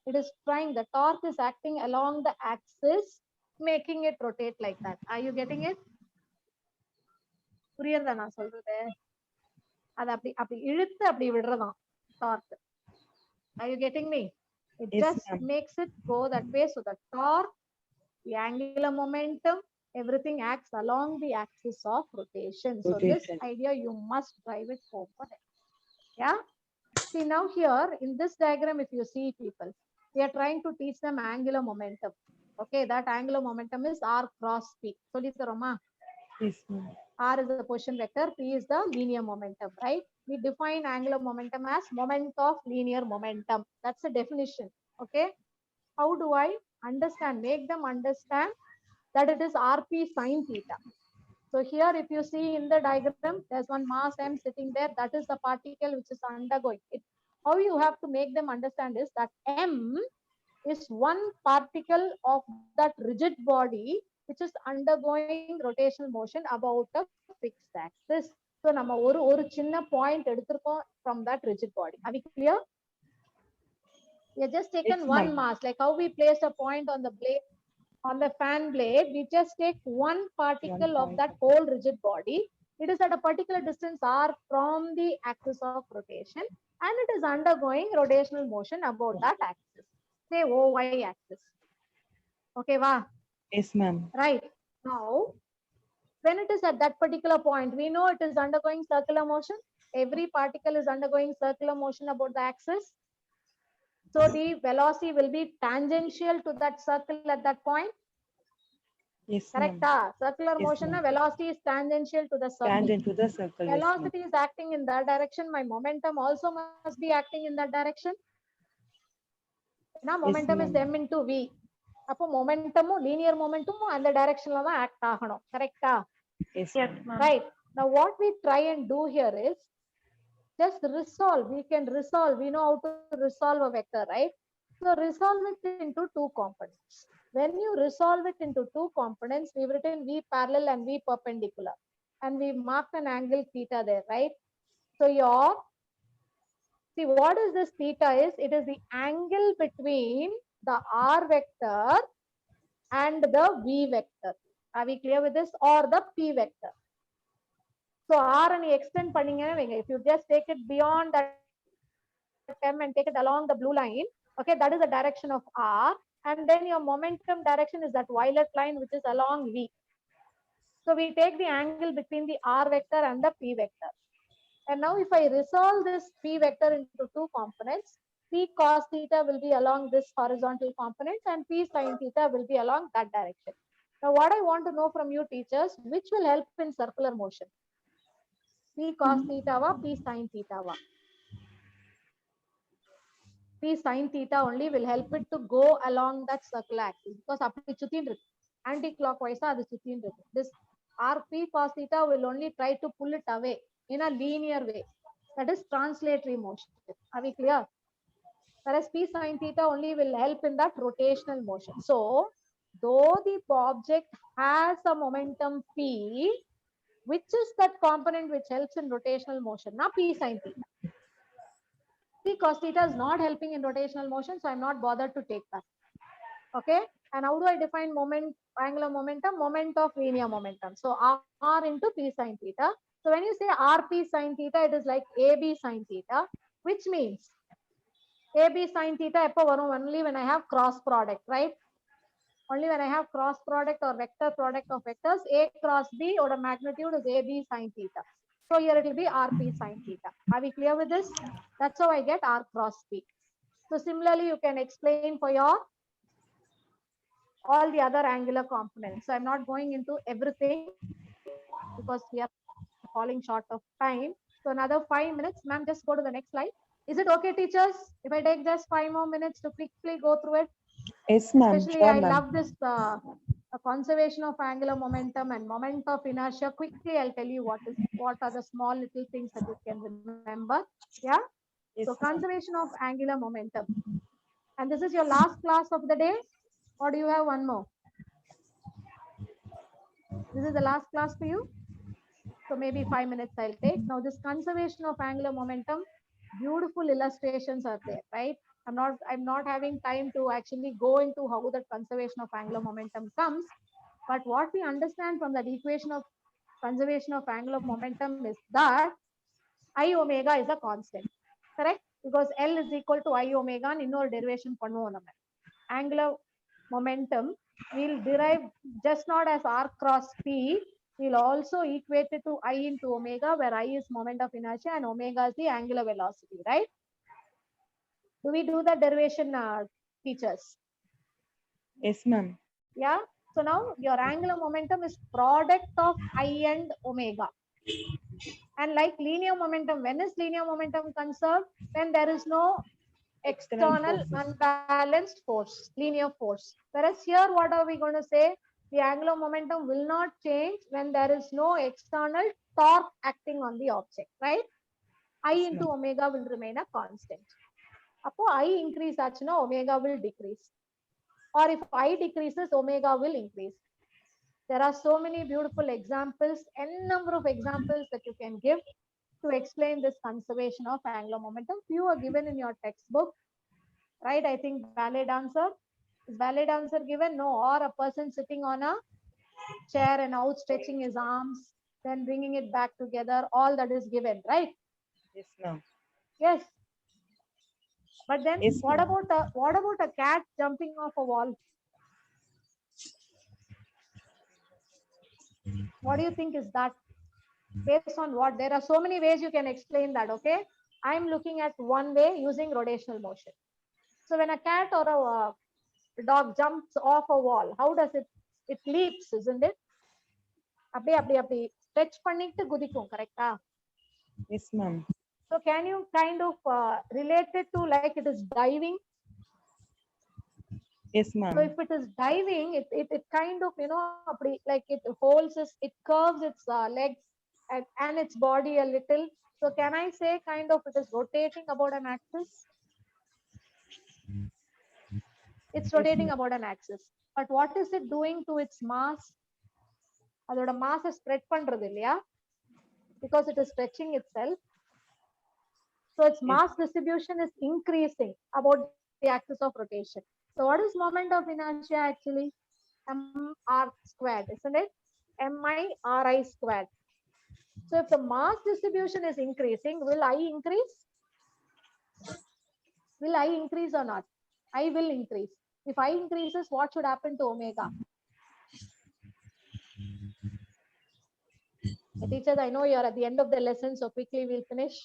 It is trying, the torque is acting along the axis, making it rotate like that. Are you getting it? புரியுறதா நான் சொல்றது? அது அப்படி அப்படி இழுத்து அப்படி விடுறதாம் torque. Are you getting me? It Yes, just ma'am. makes it go that way. So the torque, the angular momentum, everything acts along the axis of rotation. So this Rotation. idea you must drive it home for them. Yeah. See now here in this diagram, if you see people, we are trying to teach them angular momentum. Okay, that angular momentum is r cross p. சொல்லி தரோமா? Yes, ma'am. R is the position vector, P is the linear momentum, right? We define angular momentum as moment of linear momentum. That's the definition. Okay. How do I understand? Make them understand that it is Rp sine theta. So here, if you see in the diagram, there's one mass M sitting there. That is the particle which is undergoing it. How you have to make them understand is that M is one particle of that rigid body which is undergoing rotational motion about a fixed axis. So நம்ம ஒரு சின்ன point எடுத்திருக்கோம் from that rigid body. Are we clear? We have just taken Yes, one ma'am. mass, like how we place a point on the blade, on the fan blade, we just take one particle of point. that whole rigid body. It is at a particular distance r from the axis of rotation, and it is undergoing rotational motion about that axis, say OY axis. Okay, wow. Yes, ma'am. Right. Now, when it is at that particular point, we know it is undergoing circular motion. Every particle is undergoing circular motion about the axis. So the velocity will be tangential to that circle at that point. Yes, Correct? ma'am. Circular Yes, motion, ma'am. velocity is tangential to the circle. Tangent to the circle. Yes, ma'am. Velocity is acting in that direction. My momentum also must be acting in that direction. Now, momentum is ma'am. m into v. அப்போ மொமெண்டமும் linear மொமெண்டமும் அந்த டைரக்ஷன்ல தான் act ஆகணும். கரெக்டா? Yes, Yes, ma'am. ma'am. Right. Now what we try and do here is just resolve. We can resolve. We know how to resolve a vector, right? So resolve it into two components. When you resolve it into two components, we've written v parallel and v perpendicular, and we marked an angle theta there, right? So your, see what is this theta is? It is the angle between the r vector and the v vector. Are we clear with this? Or the p vector. So r and extend பண்ணீங்கன்னா, if you just take it beyond that m and take it along the blue line, okay, that is the direction of r, and then your momentum direction is that violet line which is along v. So we take the angle between the r vector and the p vector. And now if I resolve this p vector into two components, p cos theta will be along this horizontal component and p sin theta will be along that direction. Now what I want to know from you teachers, which will help in circular motion? P cos theta va, p sin theta va? P sin theta only will help it to go along that circular axis, because அப்படி சுத்தின்னு இருக்கு, anti-clockwise அது சுத்தின்னு இருக்கு. This rp cos theta will only try to pull it away in a linear way. That is translatory motion. Are we clear? Whereas p sin theta only will help in that rotational motion. So though the object has a momentum p, which is that component which helps in rotational motion? Now p sin theta. P cos theta is not helping in rotational motion, so I'm not bothered to take that. Okay. And how do I define moment, angular momentum? Moment of linear momentum. So r into p sin theta. So when you say rp sin theta, it is like ab sin theta, which means ab sin theta only when I have cross product, right? Only when I have cross product or vector product of vectors, a cross b or a magnitude is ab sin theta. So here it will be rp sin theta. Are we clear with this? That's how I get r cross p. So similarly, you can explain for your all the other angular components. So I'm not going into everything because we are falling short of time. So another 5 minutes, ma'am, just go to the next slide. Is it okay, teachers, if I take just 5 more minutes to quickly go through it? Yes, ma'am. Especially Sure, I ma'am. love this conservation of angular momentum and moment of inertia. Quickly, I'll tell you what are the small little things that you can remember. Yeah. Yes, So ma'am. conservation of angular momentum. And this is your last class of the day, or do you have one more? This is the last class for you. So maybe 5 minutes I'll take. Now this conservation of angular momentum, beautiful illustrations are there, right? I'm not having time to actually go into how the conservation of angular momentum comes. But what we understand from that equation of conservation of angular momentum is that I omega is a constant, correct? Because L is equal to I omega and இன்னொரு derivation பண்ணுவோம் நம்ம. Angular momentum we'll derive just not as R cross P, we'll also equate it to I into omega, where I is moment of inertia and omega is the angular velocity, right? Do we do that derivation, teachers? Yes, ma'am. Yeah. So now your angular momentum is product of I and omega. And like linear momentum, when is linear momentum conserved? When there is no External external forces. unbalanced force, linear force. Whereas here, what are we going to say? The angular momentum will not change when there is no external torque acting on the object, right? I Yes, into ma'am. omega will remain a constant. Appo I increase achuna, omega will decrease. Or if I decreases, omega will increase. There are so many beautiful examples, n number of examples that you can give to explain this conservation of angular momentum. Few are given in your textbook, right? I think ballet dancer. Is ballet dancer given? No. Or a person sitting on a chair and outstretching his arms, then bringing it back together. All that is given, right? Yes, ma'am. Yes. But then Yes, what ma'am. about a cat jumping off a wall? What do you think is that? Based on what? There are so many ways you can explain that, okay? I'm looking at one way using rotational motion. So when a cat or a dog jumps off a wall, how does it leaps, isn't it? அப்படி stretch பண்ணிட்டு குதிக்கும், correct? Yes, ma'am. So can you kind of relate it to like it is diving? Yes, So ma'am. if it is diving, it kind of, appadi, like it holds it curves its legs and its body a little. So can I say kind of it is rotating about an axis? It's Yes, rotating ma'am. about an axis. But what is it doing to its mass? அதோட mass spread பண்றது இல்லையா? Because it is stretching itself. So its Yes. mass distribution is increasing about the axis of rotation. So what is moment of inertia actually? mr squared, isn't it? mi squared. So if the mass distribution is increasing, will I increase? Will I increase or not? I will increase. If I increases, what should happen to omega? Teachers, I know you're at the end of the lesson, so quickly we'll finish.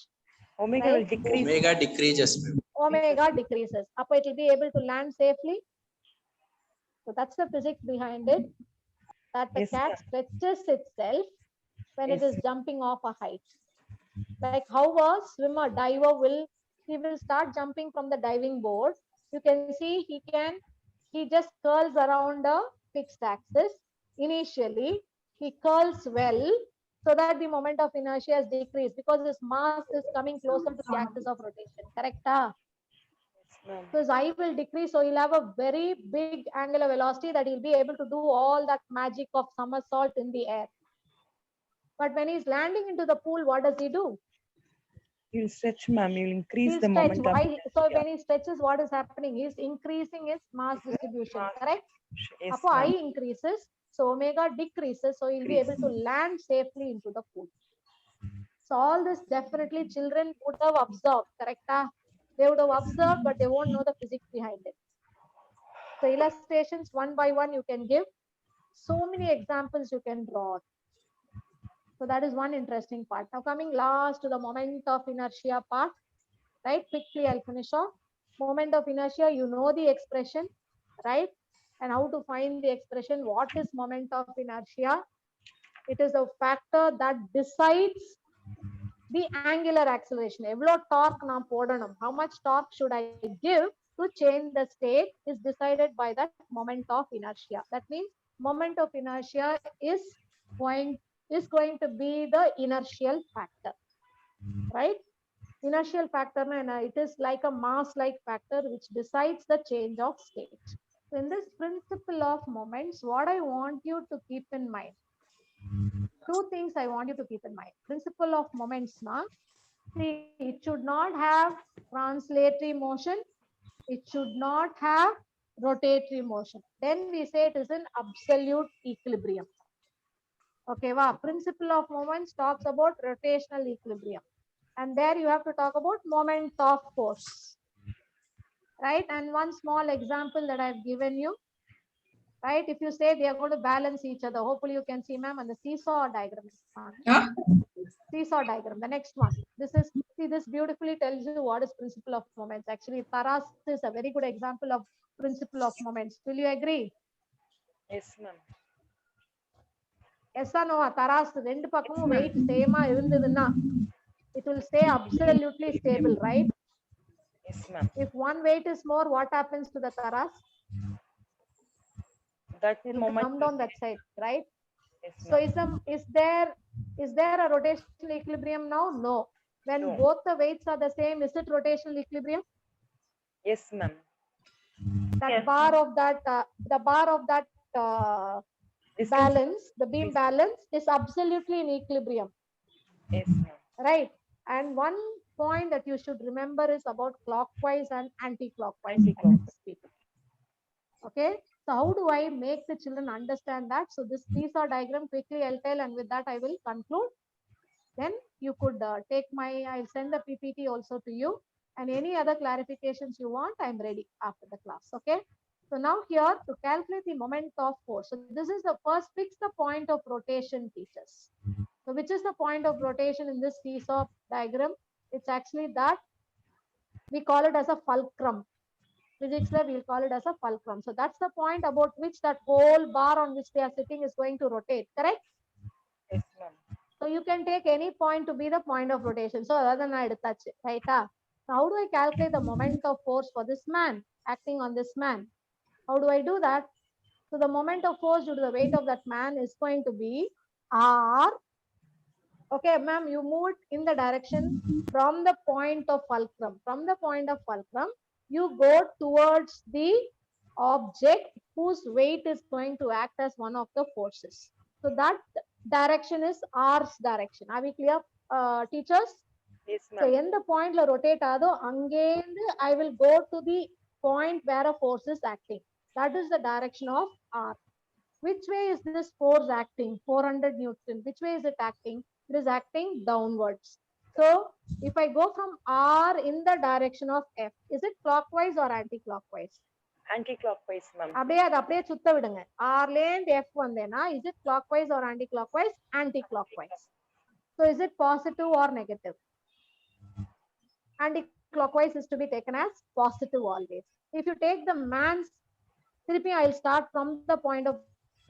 Omega Right? will decrease. Omega decreases, ma'am. Omega decreases. Up it will be able to land safely. So that's the physics behind it. That the Yes, cat ma'am. stretches itself when it Yes. is jumping off a height. Like how a swimmer, diver he will start jumping from the diving board. You can see he just curls around a fixed axis. Initially, he curls well so that the moment of inertia is decreased because his mass is coming closer to the axis of rotation. Correct? Yes, ma'am. So his I will decrease, so he'll have a very big angular velocity that he'll be able to do all that magic of somersault in the air. But when he's landing into the pool, what does he do? You'll stretch, ma'am. You'll increase He'll the stretch. momentum. Why? So when he stretches, what is happening? He's increasing his mass distribution, Mass. correct? Yes, Apo I ma'am. increases, so omega decreases, so he'll be able to land safely into the pool. So all this definitely children would have observed, correct? They would have observed, but they won't know the physics behind it. So illustrations one by one you can give. So many examples you can draw. So that is one interesting part. Now coming last to the moment of inertia part, right? Quickly I'll finish off. Moment of inertia, you know the expression, right? And how to find the expression. What is moment of inertia? It is a factor that decides the angular acceleration. Evlo torque na podanum. How much torque should I give to change the state is decided by that moment of inertia. That means moment of inertia is going to be the inertial factor, right? Inertial factor, and it is like a mass-like factor which decides the change of state. So in this principle of moments, what I want you to keep in mind, two things I want you to keep in mind. Principle of moments, see, it should not have translatory motion It should not have rotatory motion. Then we say it is in absolute equilibrium. Okay, wow. Principle of moments talks about rotational equilibrium. And there you have to talk about moment of force. Right? And one small example that I've given you. Right? If you say they are going to balance each other, hopefully you can see, ma'am, on the seesaw diagram. Huh? Seesaw diagram, the next one. This beautifully tells you what is principle of moments. Actually, Taras is a very good example of principle of moments. Will you agree? Yes, ma'am. Yes or no? Taras, ரெண்டு பக்கமும் weight same இருந்ததுன்னா it will stay absolutely stable, right? Yes, ma'am. If one weight is more, what happens to the Taras? That It will moment. come down that side, right? Yes, So ma'am. is there a rotational equilibrium now? No. When No. both the weights are the same, is it rotational equilibrium? Yes, ma'am. That Yes, bar of that the bar of that Distance. balance, the beam balance is absolutely in equilibrium, Yes, ma'am. right? And one point that you should remember is about clockwise and anti-clockwise. Anti-clockwise. Okay, so how do I make the children understand that? So this seesaw diagram quickly I'll tell, and with that I will conclude. Then you could I'll send the PPT also to you, and any other clarifications you want, I'm ready after the class. Okay. So now here to calculate the moment of force. So this is the first, fix the point of rotation, teachers. So which is the point of rotation in this seesaw diagram? It's actually that we call it as a fulcrum. Physics we'll call it as a fulcrum. So that's the point about which that whole bar on which they are sitting is going to rotate, correct? Yes, ma'am. So you can take any point to be the point of rotation. So other than I touch it, right? So how do I calculate the moment of force for this man acting on this man? How do I do that? So the moment of force due to the weight of that man is going to be R. Okay, ma'am, you moved in the direction from the point of fulcrum. From the point of fulcrum, you go towards the object whose weight is going to act as one of the forces. So that direction is R's direction. Are we clear, teachers? Yes, So ma'am. எந்த பாயிண்ட்ல rotate ஆதோ அங்கேந்து I will go to the point where a force is acting. That is the direction of R. Which way is this force acting? 400 Newton. Which way is it acting? It is acting downwards. So if I go from R in the direction of F, is it clockwise or anti-clockwise? Anti-clockwise, ma'am. அப்படியே சுத்த விடுங்க. Rல இருந்து F வந்தேனா, is it clockwise or anti-clockwise? Anti-clockwise. So is it positive or negative? Anti-clockwise is to be taken as positive always. If you take the man's, I'll start from the point of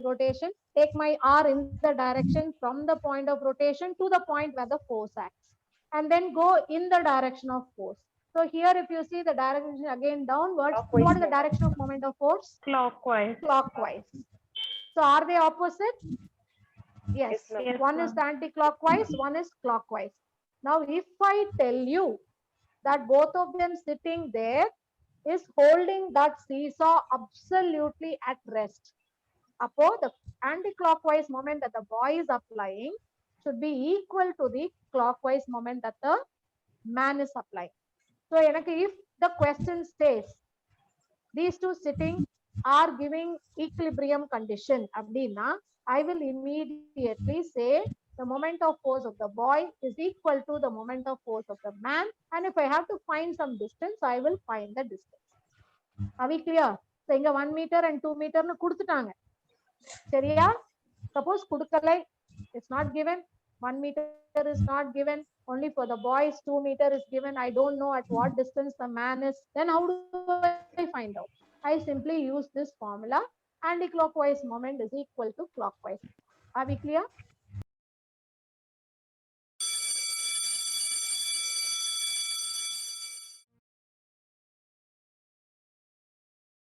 rotation, take my R in the direction from the point of rotation to the point where the force acts, and then go in the direction of force. So here if you see the direction again downwards, Clockwise what is the moment. direction of moment of force? Clockwise. Clockwise. So are they opposite? Yes. Yes, ma'am. Yes, One is ma'am. anti-clockwise, one is clockwise. Now if I tell you that both of them sitting there is holding that seesaw absolutely at rest, Apo the anti-clockwise moment that the boy is applying should be equal to the clockwise moment that the man is applying. So if the question says these two sitting are giving equilibrium condition abdina, I will immediately say the moment of force of the boy is equal to the moment of force of the man, and if I have to find some distance, I will find the distance. Are we clear? So inga 1 meter and 2 meter nu kuduttaanga. சரியா? Suppose kudukkalai, it's not given. 1 meter is not given. Only for the boys 2 meter is given. I don't know at what distance the man is. Then how do I find out? I simply use this formula. Anti-clockwise moment is equal to clockwise. Are we clear?